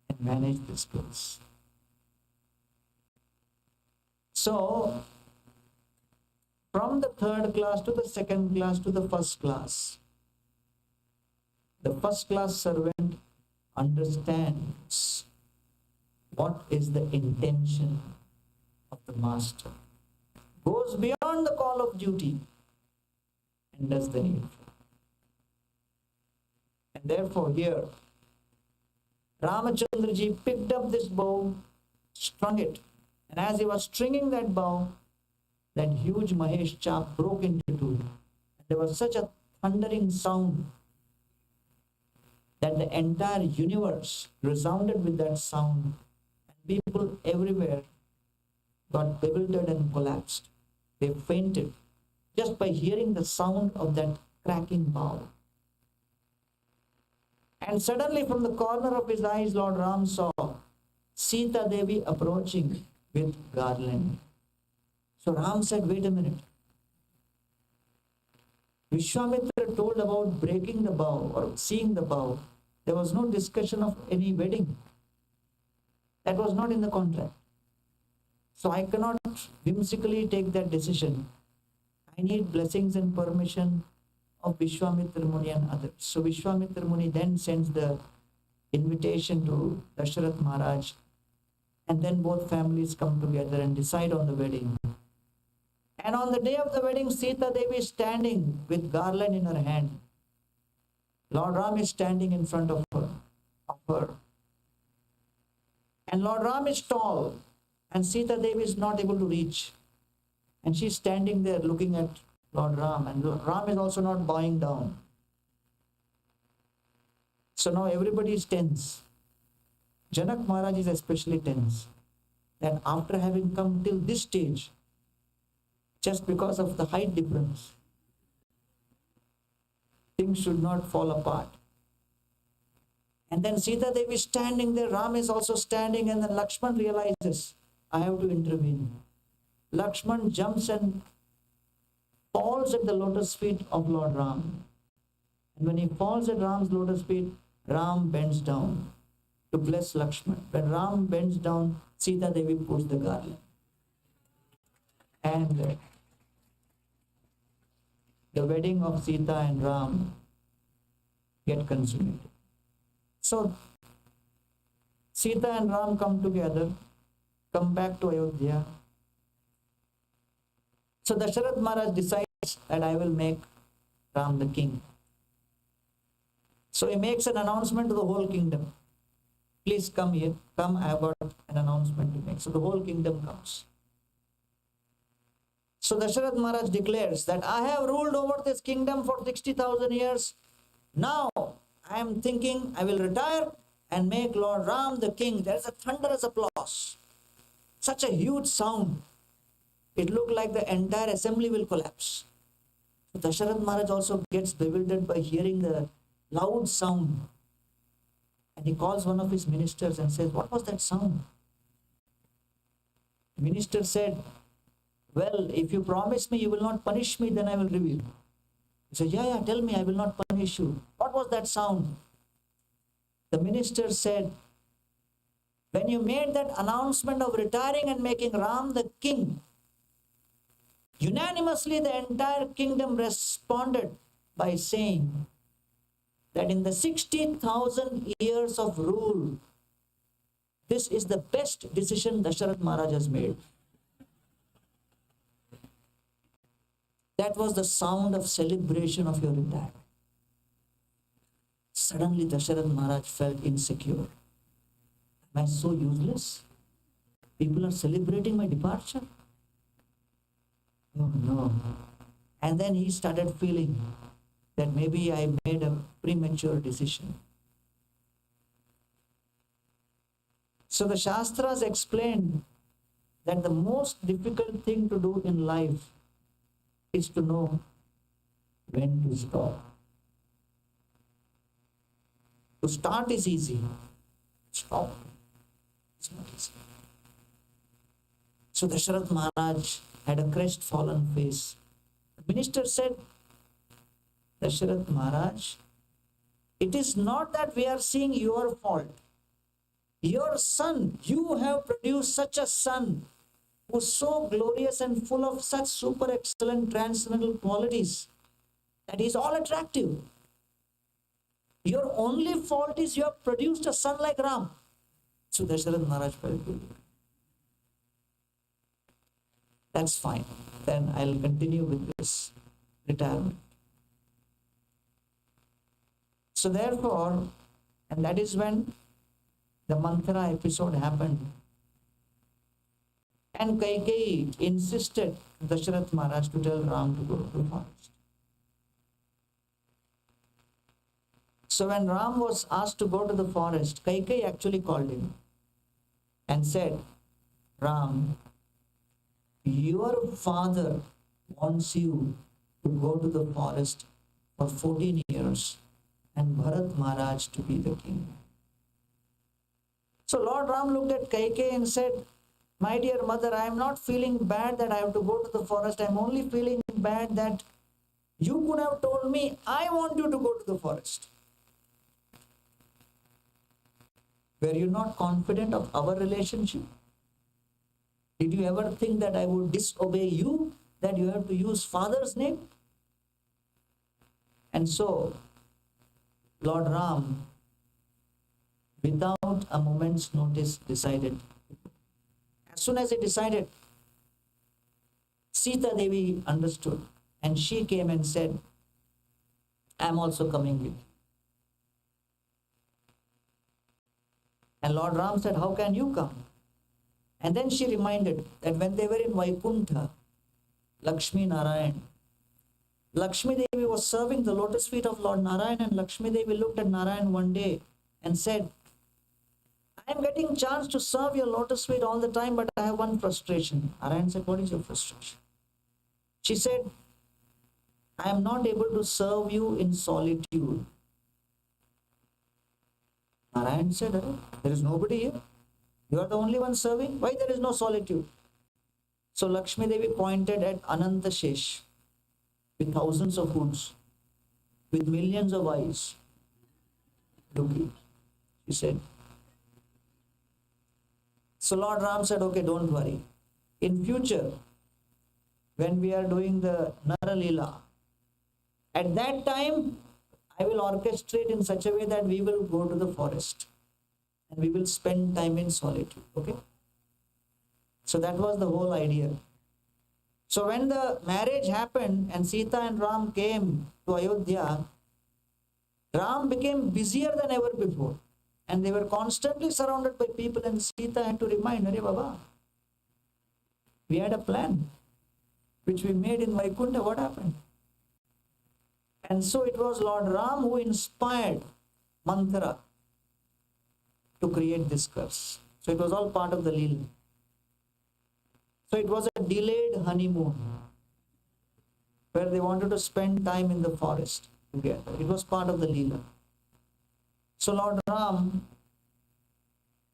and manage this place. So, from the third class to the second class to the first class, the first class servant understands what is the intention of the master, goes beyond the call of duty and does the needful. And therefore here, Ramachandraji picked up this bow, strung it, and as he was stringing that bow, that huge Mahesh chap broke into two. There was such a thundering sound that the entire universe resounded with that sound. And people everywhere got bewildered and collapsed. They fainted just by hearing the sound of that cracking bow. And suddenly from the corner of his eyes, Lord Ram saw Sita Devi approaching with garland. So Ram said, wait a minute. Vishwamitra told about breaking the bow or seeing the bow. There was no discussion of any wedding. That was not in the contract. So I cannot whimsically take that decision. I need blessings and permission of Vishwamitra Muni and others. So Vishwamitra Muni then sends the invitation to Dasharath Maharaj, and then both families come together and decide on the wedding. And on the day of the wedding, Sita Devi is standing with garland in her hand. Lord Ram is standing in front of her. And Lord Ram is tall, and Sita Devi is not able to reach. And she's standing there looking at Lord Ram, and Ram is also not bowing down. So now everybody is tense. Janak Maharaj is especially tense, that after having come till this stage, just because of the height difference, things should not fall apart. And then Sita Devi is standing there, Ram is also standing, and then Lakshman realizes, I have to intervene. Lakshman jumps and falls at the lotus feet of Lord Ram. And when he falls at Ram's lotus feet, Ram bends down to bless Lakshman. When Ram bends down, Sita Devi puts the garland. And the wedding of Sita and Ram get consummated. So, Sita and Ram come together, come back to Ayodhya. So Dasharath Maharaj decides that I will make Ram the king. So he makes an announcement to the whole kingdom. Please come here, come, I have got an announcement to make. So the whole kingdom comes. So Dasharath Maharaj declares that I have ruled over this kingdom for 60,000 years. Now I am thinking I will retire and make Lord Ram the king. There is a thunderous applause. Such a huge sound. It looked like the entire assembly will collapse. So Dasharath Maharaj also gets bewildered by hearing the loud sound. And he calls one of his ministers and says, what was that sound? The minister said, well, if you promise me you will not punish me, then I will reveal. He said, yeah, tell me, I will not punish you. What was that sound? The minister said, when you made that announcement of retiring and making Ram the king, unanimously the entire kingdom responded by saying that in the 60,000 years of rule, this is the best decision Dasharath Maharaj has made. That was the sound of celebration of your retirement. Suddenly Dasharath Maharaj felt insecure. Am I so useless? People are celebrating my departure. Oh no. And then he started feeling that maybe I made a premature decision. So the Shastras explained that the most difficult thing to do in life is to know when to stop. To start is easy. Stop. It's not easy. So Dasharath Maharaj had a crestfallen face. The minister said, Dasharath Maharaj, it is not that we are seeing your fault. Your son, you have produced such a son who is so glorious and full of such super excellent transcendental qualities that he is all attractive. Your only fault is you have produced a son like Ram. So Dasharath Maharaj felt good. That's fine. Then I'll continue with this retirement. So therefore, and that is when the Manthara episode happened. And Kaikeyi insisted Dasharath Maharaj to tell Ram to go to the forest. So when Ram was asked to go to the forest, Kaikeyi actually called him and said, Ram, your father wants you to go to the forest for 14 years and Bharat Maharaj to be the king. So Lord Ram looked at Kaikeyi and said, my dear mother, I am not feeling bad that I have to go to the forest. I am only feeling bad that you could have told me, I want you to go to the forest. Were you not confident of our relationship? Did you ever think that I would disobey you, that you have to use father's name? And so, Lord Ram, without a moment's notice, decided. As soon as he decided, Sita Devi understood and she came and said, I am also coming with you. And Lord Ram said, how can you come? And then she reminded that when they were in Vaikuntha, Lakshmi Narayan, Lakshmi Devi was serving the lotus feet of Lord Narayan, and Lakshmi Devi looked at Narayan one day and said, I am getting a chance to serve your lotus feet all the time, but I have one frustration. Narayan said, what is your frustration? She said, I am not able to serve you in solitude. Narayan said, there is nobody here. You are the only one serving. Why there is no solitude? So Lakshmi Devi pointed at Ananta Shesh with thousands of hoods, with millions of eyes. Look, she said. So Lord Ram said, okay, don't worry. In future, when we are doing the Nara Leela, at that time, I will orchestrate in such a way that we will go to the forest and we will spend time in solitude. Okay? So that was the whole idea. So when the marriage happened and Sita and Ram came to Ayodhya, Ram became busier than ever before. And they were constantly surrounded by people, and Sita had to remind, Hare Baba, we had a plan which we made in Vaikunta, what happened? And so it was Lord Ram who inspired Manthara to create this curse. So it was all part of the Leela. So it was a delayed honeymoon where they wanted to spend time in the forest together. It was part of the Leela. So Lord Ram,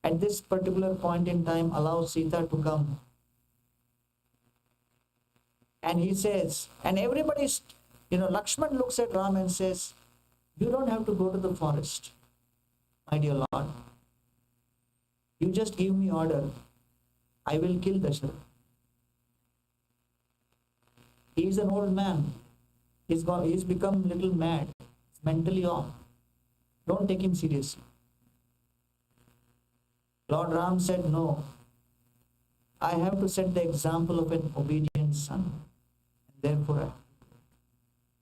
at this particular point in time, allows Sita to come. And he says, and everybody's, Lakshman looks at Ram and says, you don't have to go to the forest, my dear Lord. You just give me order. I will kill Dasharatha. He is an old man. He's become a little mad, mentally off. Don't take him seriously. Lord Ram said, no. I have to set the example of an obedient son. Therefore,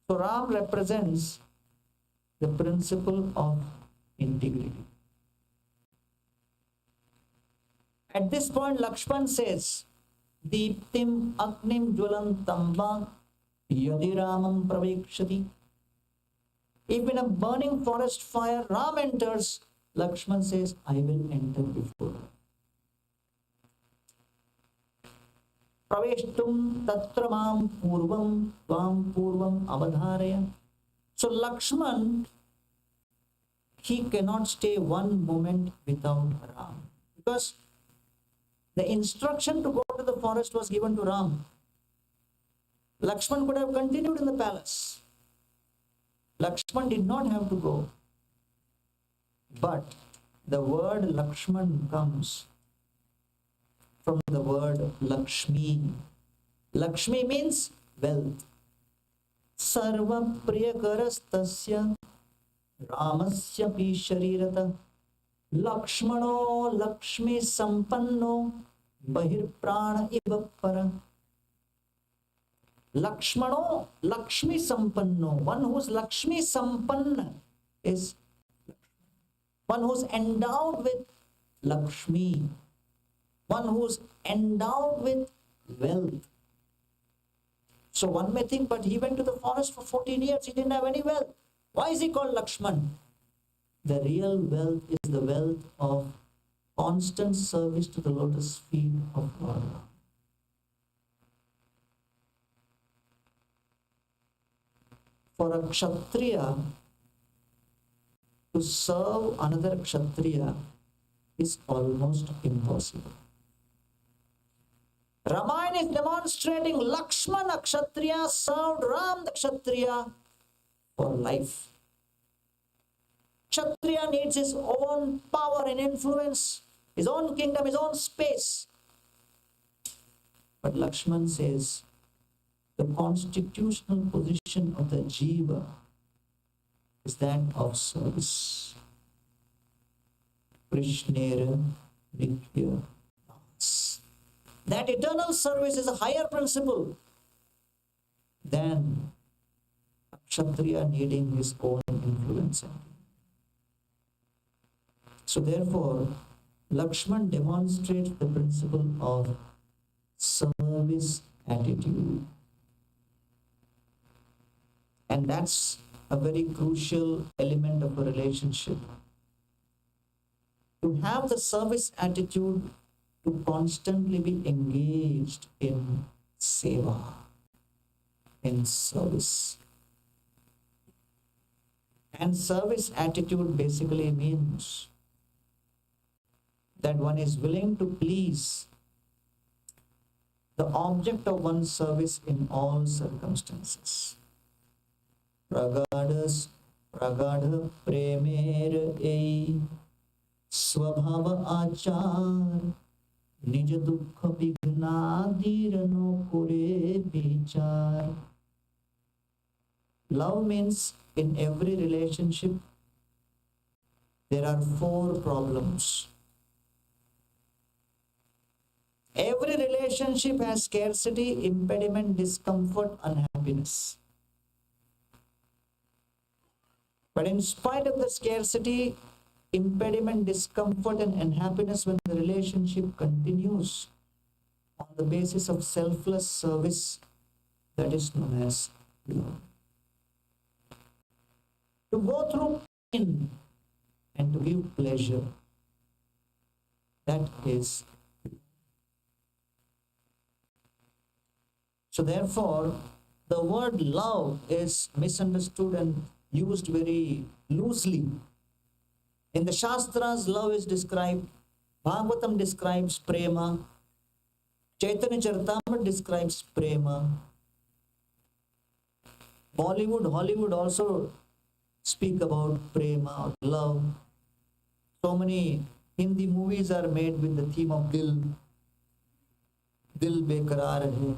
so Ram represents the principle of integrity. At this point, Lakshman says, Deeptim Agnim Jwalantam va Yadi Ramam Pravekshati. If in a burning forest fire Ram enters, Lakshman says, I will enter before. Praveshtum tatra mam purvam tvam purvam avadharaya. So Lakshman, he cannot stay one moment without Ram. Because the instruction to go to the forest was given to Ram. Lakshman could have continued in the palace. Lakshman did not have to go. But the word Lakshman comes from the word Lakshmi. Lakshmi means wealth. Sarva priyakarastasya Ramasya pi sharirata Lakshmano Lakshmi sampanno Bahir prana iva para. Lakshmano Lakshmi sampanno. One who is Lakshmi sampanna is one who is endowed with Lakshmi. One who is endowed with wealth. So one may think, but he went to the forest for 14 years, he didn't have any wealth. Why is he called Lakshman? The real wealth is the wealth of constant service to the lotus feet of God. For a Kshatriya to serve another Kshatriya is almost impossible. Ramayana is demonstrating Lakshmana Kshatriya served Ram the Kshatriya for life. Kshatriya needs his own power and influence, his own kingdom, his own space. But Lakshman says the constitutional position of the Jiva is that of service. Krishnera Nitya Das. That eternal service is a higher principle than a Kshatriya needing his own influence. So therefore, Lakshman demonstrates the principle of service attitude. And that's a very crucial element of a relationship. To have the service attitude, to constantly be engaged in seva, in service. And service attitude basically means that one is willing to please the object of one's service in all circumstances. Pragadas Pragada Premer Ei Swabhava Achar Nija Dukha Vignadirano Kure Vichar. Love means in every relationship there are 4 problems. Every relationship has scarcity, impediment, discomfort, unhappiness. But in spite of the scarcity, impediment, discomfort, and unhappiness when the relationship continues on the basis of selfless service that is known as love. To go through pain and to give pleasure, that is. So therefore, the word love is misunderstood and used very loosely. In the Shastras, love is described, Bhagavatam describes prema, Chaitanya Charitamrita describes prema, Bollywood, Hollywood also speak about prema, or love. So many Hindi movies are made with the theme of dil. Dil beqarar hai,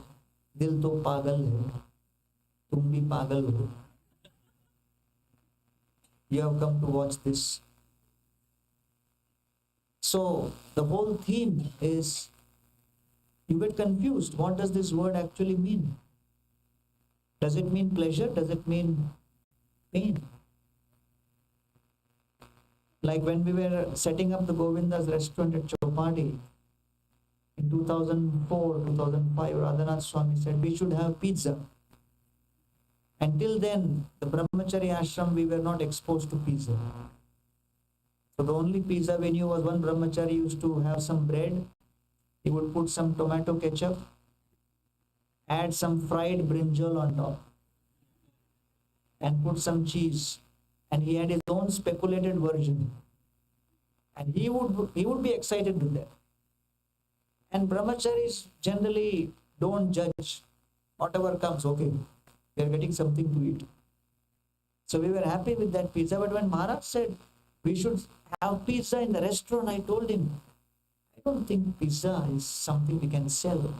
dil to pagal hai, tum bhi pagal ho. You have come to watch this. So the whole theme is, you get confused. What does this word actually mean? Does it mean pleasure? Does it mean pain? Like when we were setting up the Govinda's restaurant at Chowpatty in 2004, 2005, Radhanath Swami said we should have pizza. Until then, the Brahmachari ashram, we were not exposed to pizza. So the only pizza we knew was one Brahmachari used to have some bread. He would put some tomato ketchup, add some fried brinjal on top, and put some cheese. And he had his own speculated version. And he would be excited with that. And brahmacharis generally don't judge. Whatever comes, okay, we are getting something to eat. So we were happy with that pizza. But when Maharaj said we should have pizza in the restaurant, I told him, I don't think pizza is something we can sell.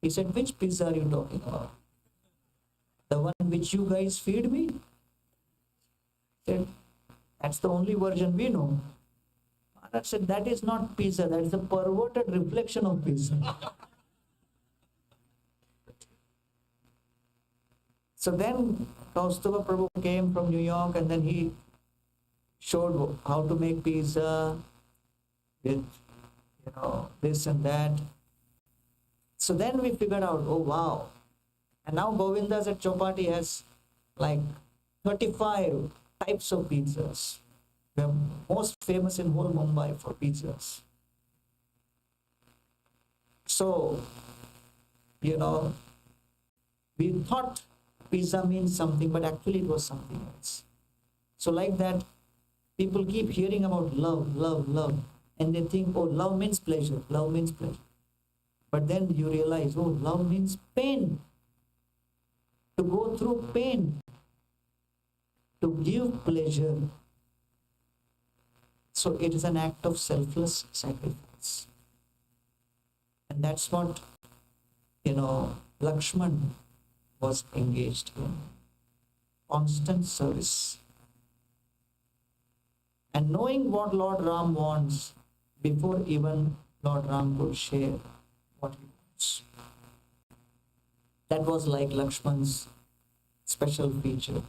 He said, which pizza are you talking about? The one which you guys feed me? Said, that's the only version we know. Maharaj said, that is not pizza, that is the perverted reflection of pizza. So then Kaustubha Prabhu came from New York, and then he showed how to make pizza with, this and that. So then we figured out, oh wow. And now Govinda's at Chowpatty has like 35 types of pizzas. We are most famous in whole Mumbai for pizzas. So, we thought pizza means something, but actually it was something else. So like that, people keep hearing about love, love, love, and they think, oh, love means pleasure, love means pleasure. But then you realize, oh, love means pain. To go through pain, to give pleasure. So it is an act of selfless sacrifice. And that's what, Lakshman was engaged in. Constant service. And knowing what Lord Ram wants before even Lord Ram could share what he wants. That was like Lakshman's special feature.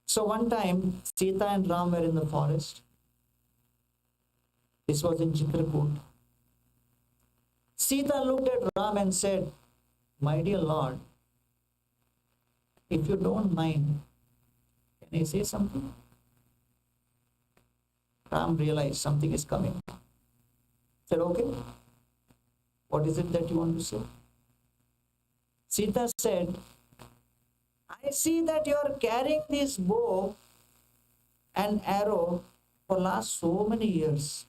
So one time, Sita and Ram were in the forest. This was in Chitrakoot. Sita looked at Ram and said, my dear Lord, if you don't mind, can I say something? Ram realized something is coming. Said, okay, what is it that you want to say? Sita said, I see that you are carrying this bow and arrow for last so many years.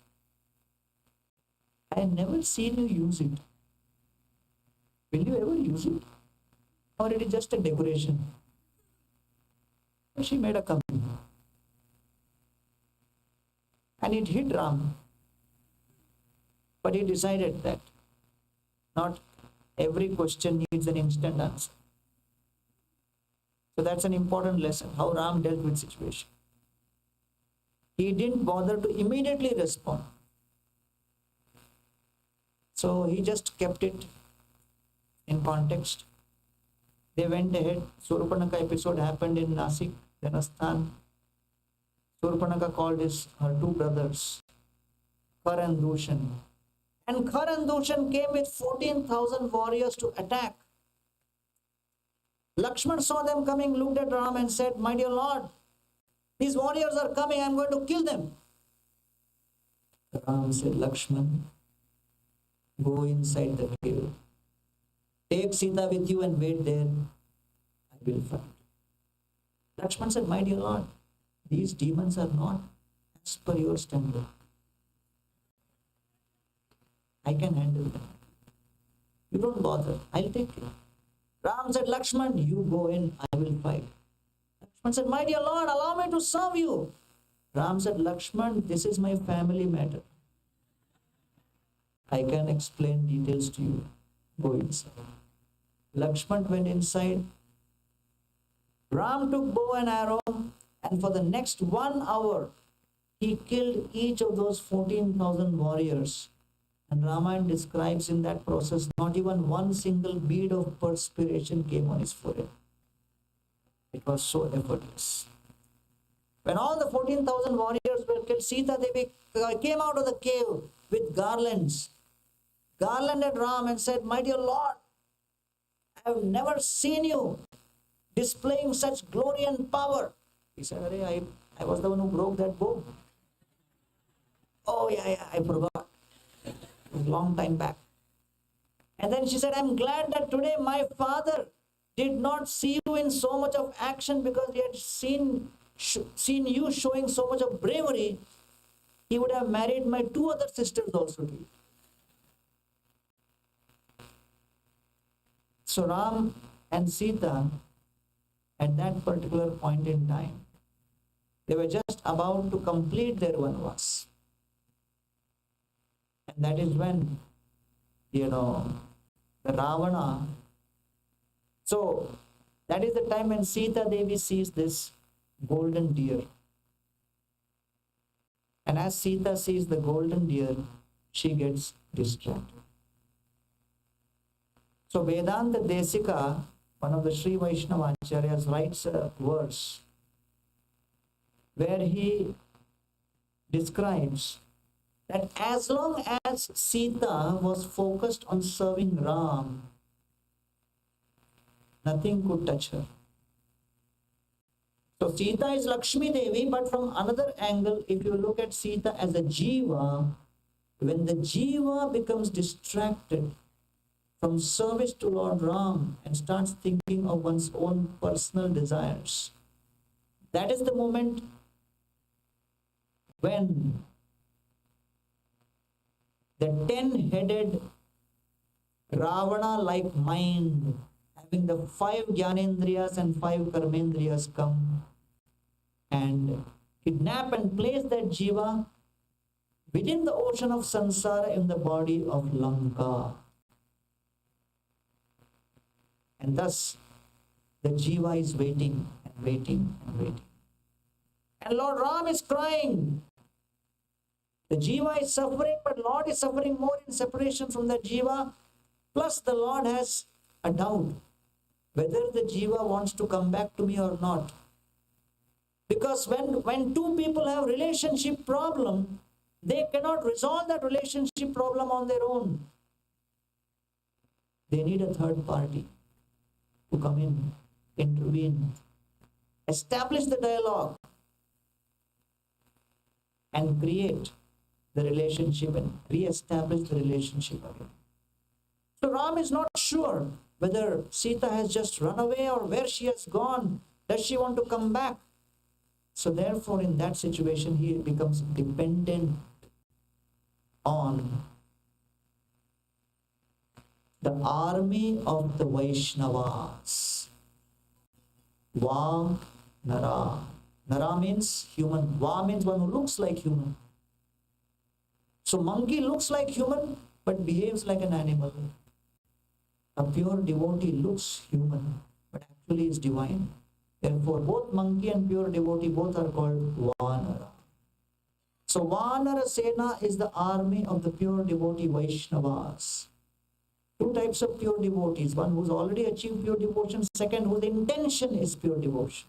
I have never seen you use it. Will you ever use it? Or it is just a decoration? She made a comment. And it hit Ram. But he decided that not every question needs an instant answer. So that's an important lesson, how Ram dealt with situation. He didn't bother to immediately respond. So he just kept it in context. They went ahead. Surpanaka episode happened in Nasik, Janasthan. Surpanaka called her two brothers, Kar and Dushan. And Kar and Dushan came with 14,000 warriors to attack. Lakshman saw them coming, looked at Ram and said, "My dear Lord, these warriors are coming, I am going to kill them." Ram said, "Lakshman, go inside the cave. Take Sita with you and wait there. I will fight." Lakshman said, "My dear Lord, these demons are not as per your standard. I can handle them. You don't bother. I'll take care." Ram said, "Lakshman, you go in. I will fight." Lakshman said, "My dear Lord, allow me to serve you." Ram said, "Lakshman, this is my family matter. I can explain details to you. Go inside." Lakshman went inside. Ram took bow and arrow, and for the next 1 hour, he killed each of those 14,000 warriors. And Ramayana describes in that process, not even one single bead of perspiration came on his forehead. It was so effortless. When all the 14,000 warriors were killed, Sita Devi came out of the cave with garlands, garlanded Ram and said, "My dear Lord, I have never seen you displaying such glory and power." He said, I was the one who broke that bow." "Oh, yeah, I forgot. It was a long time back." And then she said, "I'm glad that today my father did not see you in so much of action, because he had seen you showing so much of bravery. He would have married my two other sisters also to you." So Ram and Sita, at that particular point in time, they were just about to complete their vanvas. And that is when, the Ravana. So that is the time when Sita Devi sees this golden deer. And as Sita sees the golden deer, she gets distracted. So Vedanta Desika, one of the Sri Vaishnava Acharyas, writes a verse where he describes that as long as Sita was focused on serving Ram, nothing could touch her. So Sita is Lakshmi Devi, but from another angle, if you look at Sita as a Jiva, when the Jiva becomes distracted from service to Lord Ram and starts thinking of one's own personal desires, that is the moment when the 10-headed Ravana-like mind, having the 5 Jnanendriyas and 5 Karmendriyas, come and kidnap and place that Jiva within the ocean of Sansara in the body of Lanka. And thus, the Jiva is waiting and waiting and waiting. And Lord Ram is crying. The Jiva is suffering, but Lord is suffering more in separation from the Jiva. Plus, the Lord has a doubt whether the Jiva wants to come back to me or not. Because when two people have relationship problem, they cannot resolve that relationship problem on their own. They need a third party to come in, intervene, establish the dialogue, and create the relationship and re-establish the relationship again. So Ram is not sure whether Sita has just run away or where she has gone. Does she want to come back? So therefore, in that situation, he becomes dependent on the army of the Vaishnavas. Va, Nara. Nara means human. Va means one who looks like human. So monkey looks like human but behaves like an animal. A pure devotee looks human but actually is divine. Therefore, both monkey and pure devotee, both are called Vanara. So Vanara Sena is the army of the pure devotee Vaishnavas. Two types of pure devotees. One who's already achieved pure devotion. Second, whose intention is pure devotion.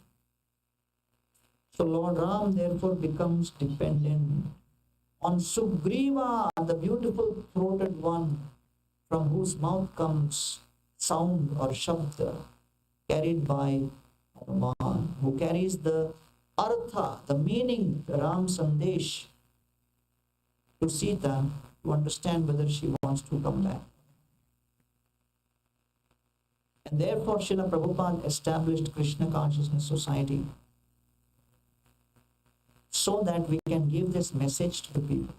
So Lord Ram therefore becomes dependent on Sugriva, the beautiful throated one from whose mouth comes sound or shabda carried by Hanuman, who carries the artha, the meaning, the Ram Sandesh to Sita to understand whether she wants to come back. And therefore Srila Prabhupada established Krishna Consciousness Society so that we can give this message to the people.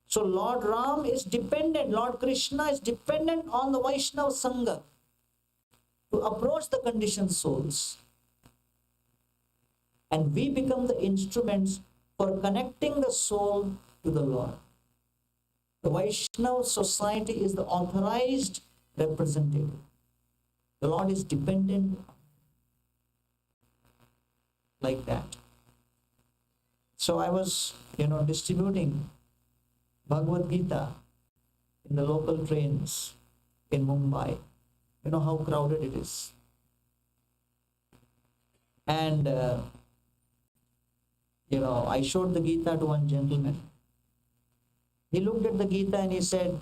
So Lord Ram is dependent, Lord Krishna is dependent on the Vaishnava Sangha to approach the conditioned souls. And we become the instruments for connecting the soul to the Lord. The Vaishnava Society is the authorized representative. The Lord is dependent like that. So I was, distributing Bhagavad Gita in the local trains in Mumbai. You know how crowded it is. And, I showed the Gita to one gentleman. He looked at the Gita and he said,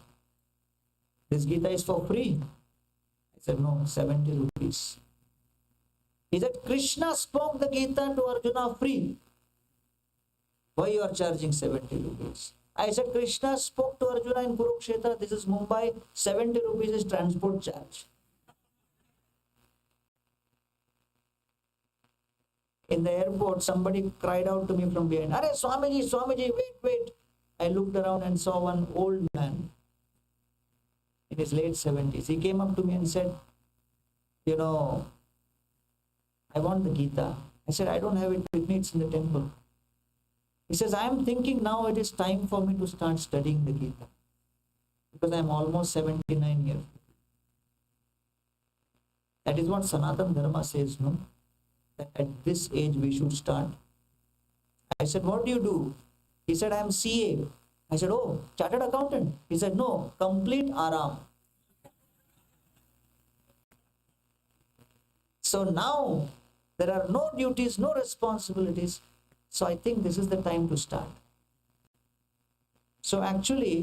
"This Gita is for free." I said, "No, 70 rupees. He said, "Krishna spoke the Gita to Arjuna free. Why you are charging 70 rupees? I said, "Krishna spoke to Arjuna in Kurukshetra. This is Mumbai. 70 rupees is transport charge." In the airport, somebody cried out to me from behind, "Arey, Swamiji, Swamiji, wait." I looked around and saw one old man in his late 70s. He came up to me and said, "I want the Gita." I said, "I don't have it with me, it's in the temple." He says, "I am thinking now it is time for me to start studying the Gita because I am almost 79 years old." That is what Sanatana Dharma says, no? That at this age we should start. I said, "What do you do?" He said, "I am CA." I said, "Oh, chartered accountant." He said, "No, complete Aram." So now there are no duties, no responsibilities. So I think this is the time to start. So actually,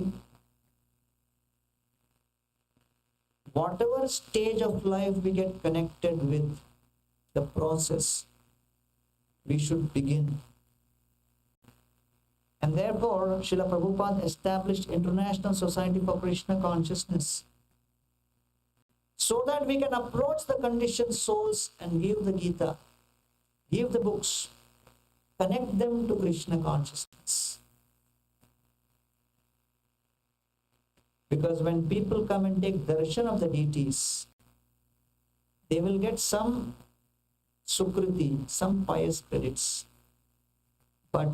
whatever stage of life we get connected with the process, we should begin. And therefore, Srila Prabhupada established International Society for Krishna Consciousness so that we can approach the conditioned souls and give the Gita, give the books, connect them to Krishna consciousness. Because when people come and take darshan of the deities, they will get some sukriti, some pious credits. But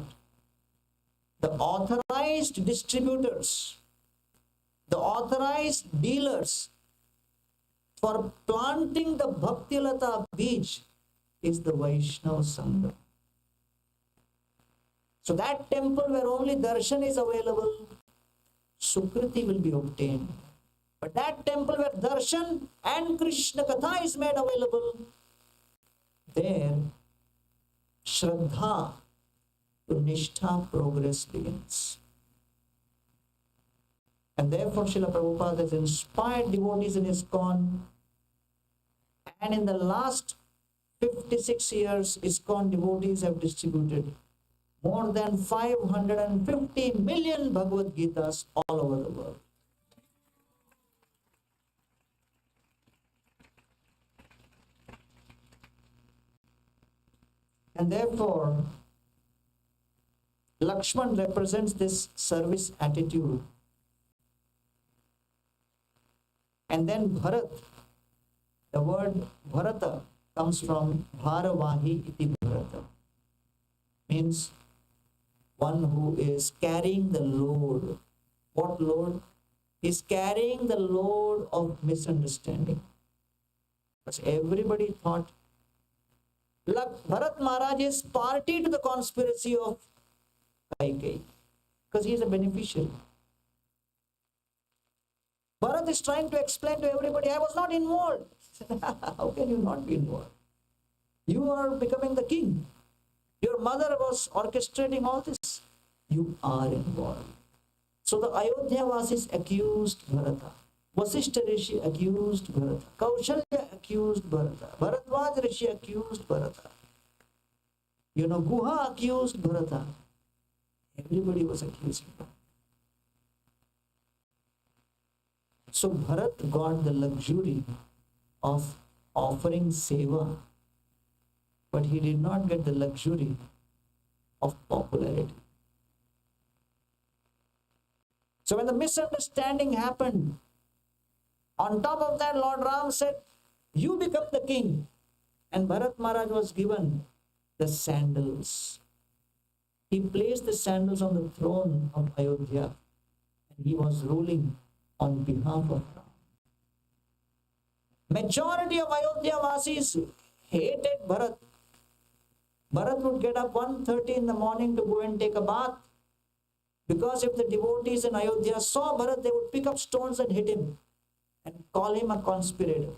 the authorized distributors, the authorized dealers for planting the Bhakti Lata Beej is the Vaishnava Sangha. So that temple where only darshan is available, sukriti will be obtained. But that temple where darshan and Krishna Katha is made available, there Shraddha to Nishtha progress begins. And therefore Srila Prabhupada has inspired devotees in ISKCON, and in the last 56 years ISKCON devotees have distributed more than 550 million Bhagavad Gitas all over the world. And therefore, Lakshman represents this service attitude. And then Bharat, the word Bharata comes from Bharavahi iti Bharata, means one who is carrying the load. What load? Is carrying the load of misunderstanding. Because everybody thought Bharat Maharaj is party to the conspiracy of Kaikeyi, because he is a beneficiary. Bharat is trying to explain to everybody, "I was not involved." How can you not be involved? You are becoming the king. Your mother was orchestrating all this. You are involved. So the Ayodhya Vasis accused Bharata. Vasishtha Rishi accused Bharata. Kaushalya accused Bharata. Bharadwaj Rishi accused Bharata. Guha accused Bharata. Everybody was accusing Bharata. So Bharat got the luxury of offering seva, but he did not get the luxury of popularity. So when the misunderstanding happened, on top of that, Lord Ram said, you become the king. And Bharat Maharaj was given the sandals. He placed the sandals on the throne of Ayodhya, and he was ruling on behalf of Ram. Majority of Ayodhya Vasis hated Bharat. Bharat would get up 1:30 in the morning to go and take a bath. Because if the devotees in Ayodhya saw Bharat, they would pick up stones and hit him and call him a conspirator.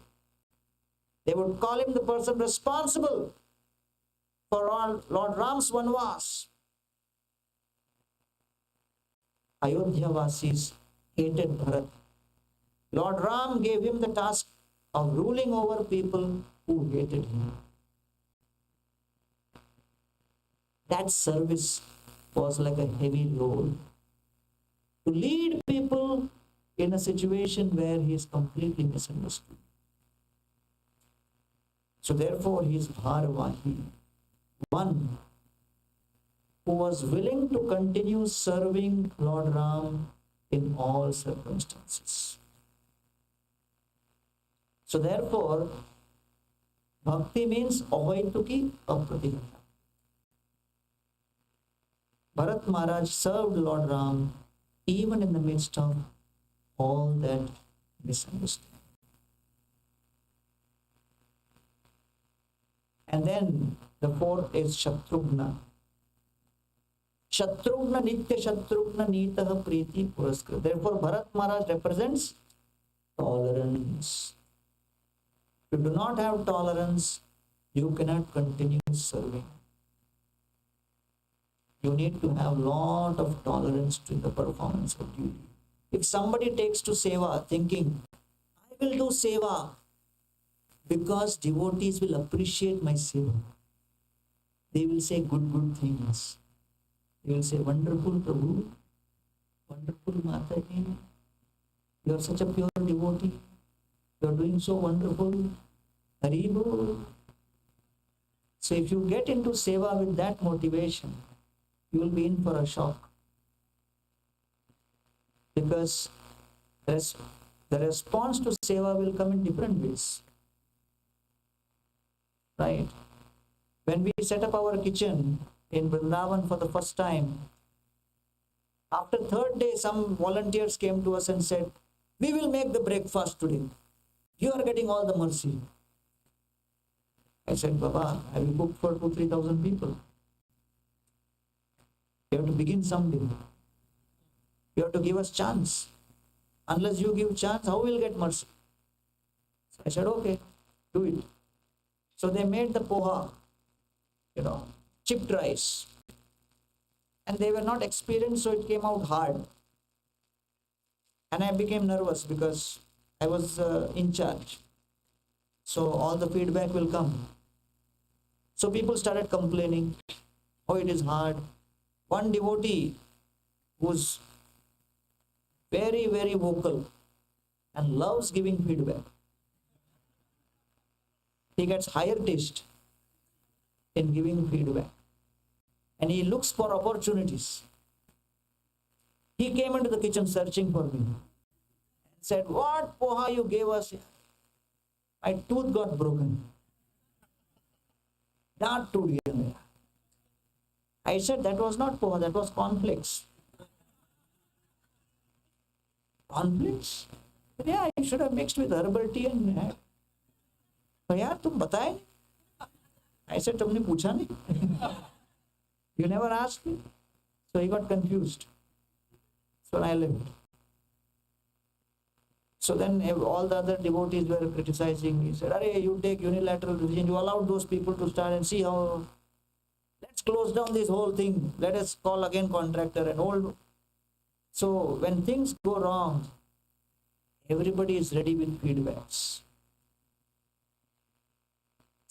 They would call him the person responsible for all Lord Ram's vanvas. Ayodhya Vasis hated Bharat. Lord Ram gave him the task of ruling over people who hated him. That service was like a heavy load. To lead people in a situation where he is completely misunderstood. So therefore he is Bharvahi, one who was willing to continue serving Lord Ram in all circumstances. So therefore, bhakti means avaituki apratigata. Bharat Maharaj served Lord Ram even in the midst of all that misunderstanding. And then the fourth is Shatrugna. Shatrugna Nitya Shatrugna Nitaha Priti Puraskar. Therefore, Bharat Maharaj represents tolerance. If you do not have tolerance, you cannot continue serving. You need to have lot of tolerance to the performance of duty. If somebody takes to seva thinking, I will do seva because devotees will appreciate my seva. They will say good things. They will say, wonderful Prabhu, wonderful Mataji, you are such a pure devotee. You are doing so wonderful. Haribo. So if you get into seva with that motivation, you will be in for a shock. Because the response to seva will come in different ways. Right? When we set up our kitchen in Vrindavan for the first time, after third day, some volunteers came to us and said, we will make the breakfast today. You are getting all the mercy. I said, Baba, I will cook for 2,000-3,000 people. You have to begin someday. You have to give us chance. Unless you give chance, how will we get mercy? So I said, okay, do it. So they made the poha, chipped rice. And they were not experienced, so it came out hard. And I became nervous because I was in charge. So all the feedback will come. So people started complaining, oh, it is hard. One devotee who's very, very vocal and loves giving feedback. He gets higher taste in giving feedback. And he looks for opportunities. He came into the kitchen searching for me. Said, what poha you gave us? My tooth got broken. That too. I said, that was not poha, that was cornflakes. Cornflakes? Yeah, I should have mixed with herbal tea and had. But yeah, तुम बताए नहीं. I said, तुमने पूछा नहीं. You never asked me. So he got confused. So I left. So then all the other devotees were criticizing. He said, "Arey, you take unilateral decision. You allowed those people to start and see how. Let's close down this whole thing. Let us call again contractor and hold." So when things go wrong, everybody is ready with feedbacks.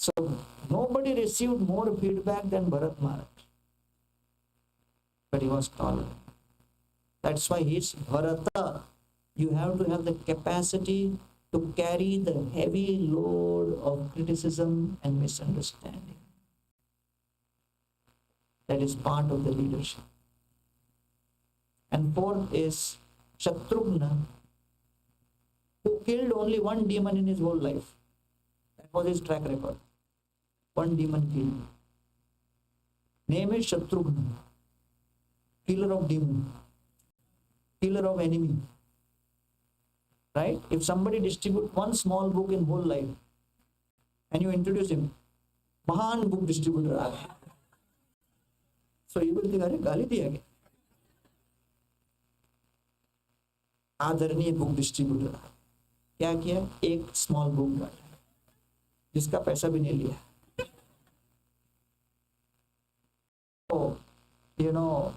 So nobody received more feedback than Bharat Maharaj. But he was tolerant. That's why he's Bharata. You have to have the capacity to carry the heavy load of criticism and misunderstanding. That is part of the leadership. And fourth is Shatrughna, who killed only one demon in his whole life. That was his track record. One demon killed. Name is Shatrughna, killer of demon, killer of enemy. Right? If somebody distributes one small book in whole life and you introduce him, Mahan book distributor. So you will think, अरे गाली दिया क्या? आदरणीय book distributor. क्या किया? एक small book डाला जिसका पैसा भी नहीं लिया. So, you know,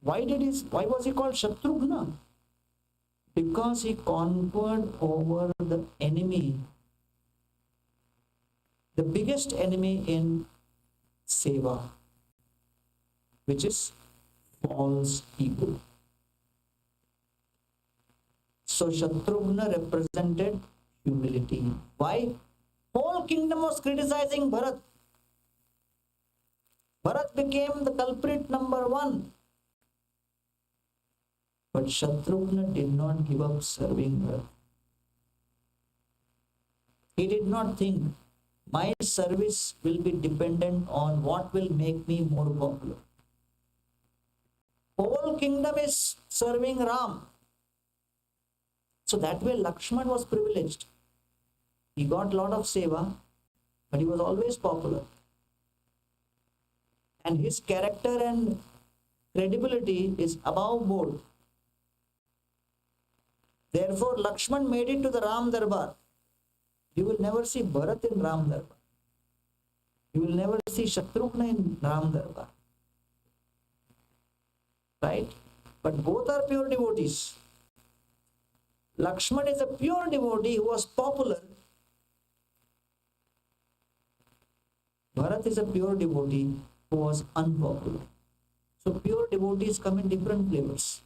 why was he called Shatrughna? Because he conquered over the enemy, the biggest enemy in seva, which is false ego. So Shatrughna represented humility. Why? Whole kingdom was criticizing Bharat. Bharat became the culprit number one. But Shatrughna did not give up serving Bharat. He did not think my service will be dependent on what will make me more popular. Whole kingdom is serving Ram. So that way Lakshman was privileged. He got a lot of seva, but he was always popular. And his character and credibility is above board. Therefore, Lakshman made it to the Ram Darbar. You will never see Bharat in Ram Darbar. You will never see Shatrughna in Ram Darbar. Right? But both are pure devotees. Lakshman is a pure devotee who was popular. Bharat is a pure devotee who was unpopular. So pure devotees come in different flavors.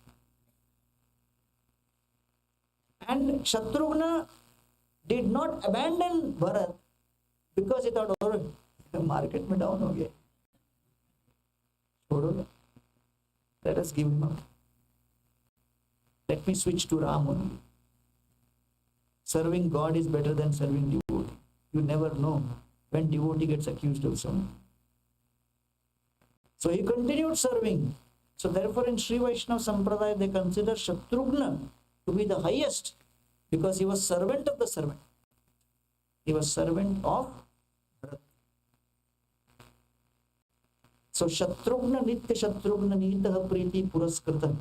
And Shatrughna did not abandon Bharat because he thought, oh, the market mein down ho gaya. Let us give him up. Let me switch to Ram only. Serving God is better than serving devotee. You never know when devotee gets accused of something. So he continued serving. So therefore in Sri Vaishnava Sampradaya they consider Shatrughna to be the highest because he was servant of the servant. He was servant of Bharat. So Shatrughna Nitya Shatrughna Nitaha Priti Puraskrita.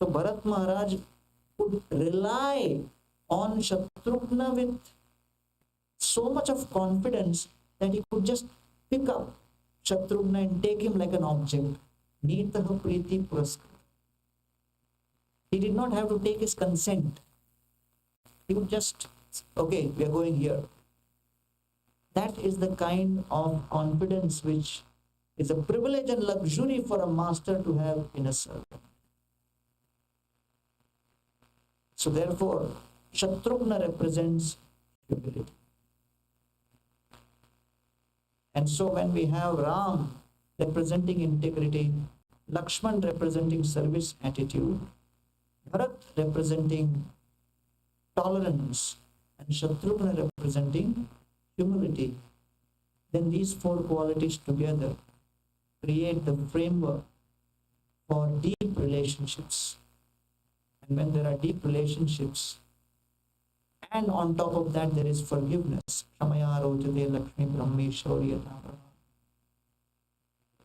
So Bharat Maharaj could rely on Shatrughna with so much of confidence that he could just pick up Shatrughna and take him like an object. Nitaha Priti Puraskrita. He did not have to take his consent. He would just, okay, we are going here. That is the kind of confidence which is a privilege and luxury for a master to have in a servant. So therefore, Shatrughna represents humility. And so when we have Ram representing integrity, Lakshman representing service attitude, Bharat representing tolerance, and Shatrughna representing humility, then these four qualities together create the framework for deep relationships. And when there are deep relationships, and on top of that there is forgiveness,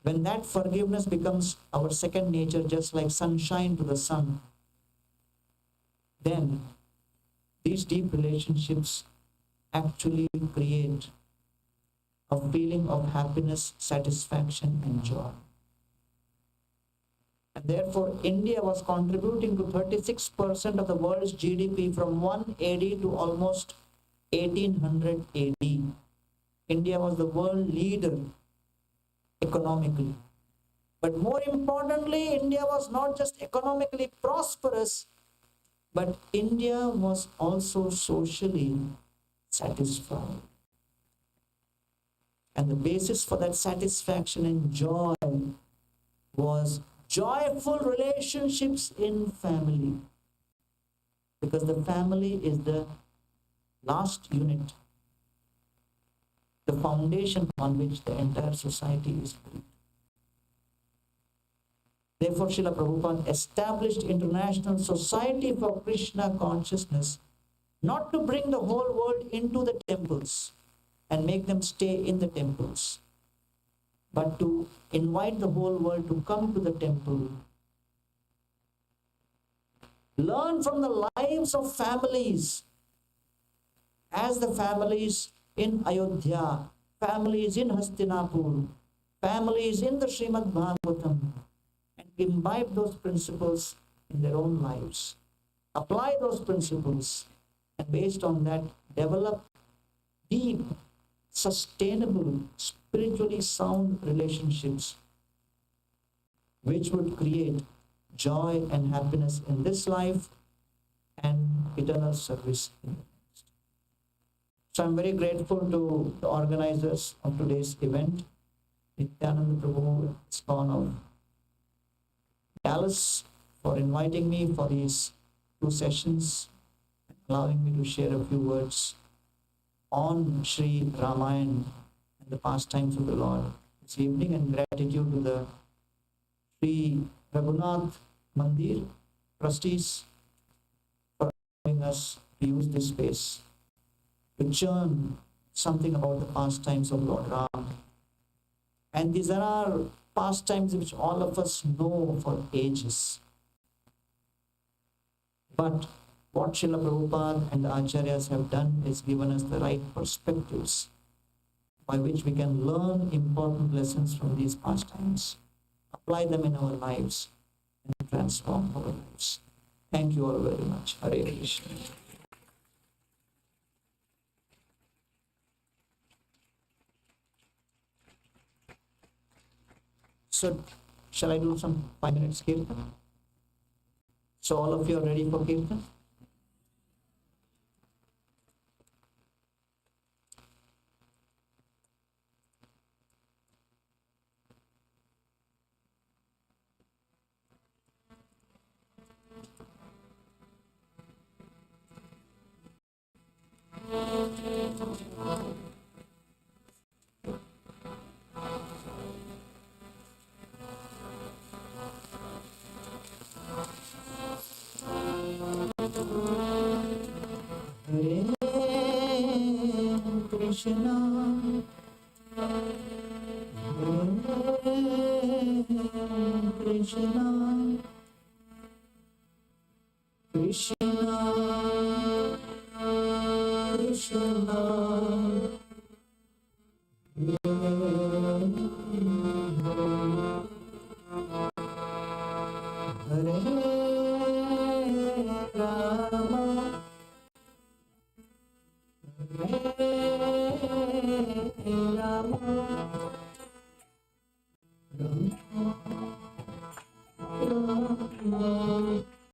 when that forgiveness becomes our second nature, just like sunshine to the sun, then these deep relationships actually create a feeling of happiness, satisfaction, and joy. And therefore, India was contributing to 36% of the world's GDP from 1 AD to almost 1800 AD. India was the world leader economically. But more importantly, India was not just economically prosperous, but India was also socially satisfied. And the basis for that satisfaction and joy was joyful relationships in family. Because the family is the last unit, the foundation on which the entire society is built. Therefore, Srila Prabhupada established International Society for Krishna Consciousness, not to bring the whole world into the temples and make them stay in the temples, but to invite the whole world to come to the temple, learn from the lives of families, as the families in Ayodhya, families in Hastinapur, families in the Srimad Bhagavatam, and imbibe those principles in their own lives, apply those principles, and based on that, develop deep, sustainable, spiritually sound relationships which would create joy and happiness in this life and eternal service in the next. So I'm very grateful to the organizers of today's event, Nityananda Prabhu, ISKCON of Dallas, for inviting me for these 2 sessions, and allowing me to share a few words on Sri Ramayana and the pastimes of the Lord this evening, and gratitude to the Sri Raghunath Mandir trustees for allowing us to use this space to churn something about the pastimes of Lord Ram. And these are pastimes which all of us know for ages. But what Srila Prabhupada and the Acharyas have done is given us the right perspectives by which we can learn important lessons from these pastimes, apply them in our lives, and transform our lives. Thank you all very much. Hare Krishna. So, shall I do some 5 minutes kirtan? So all of you are ready for kirtan? Hare Krishna, Hare Krishna, Krishna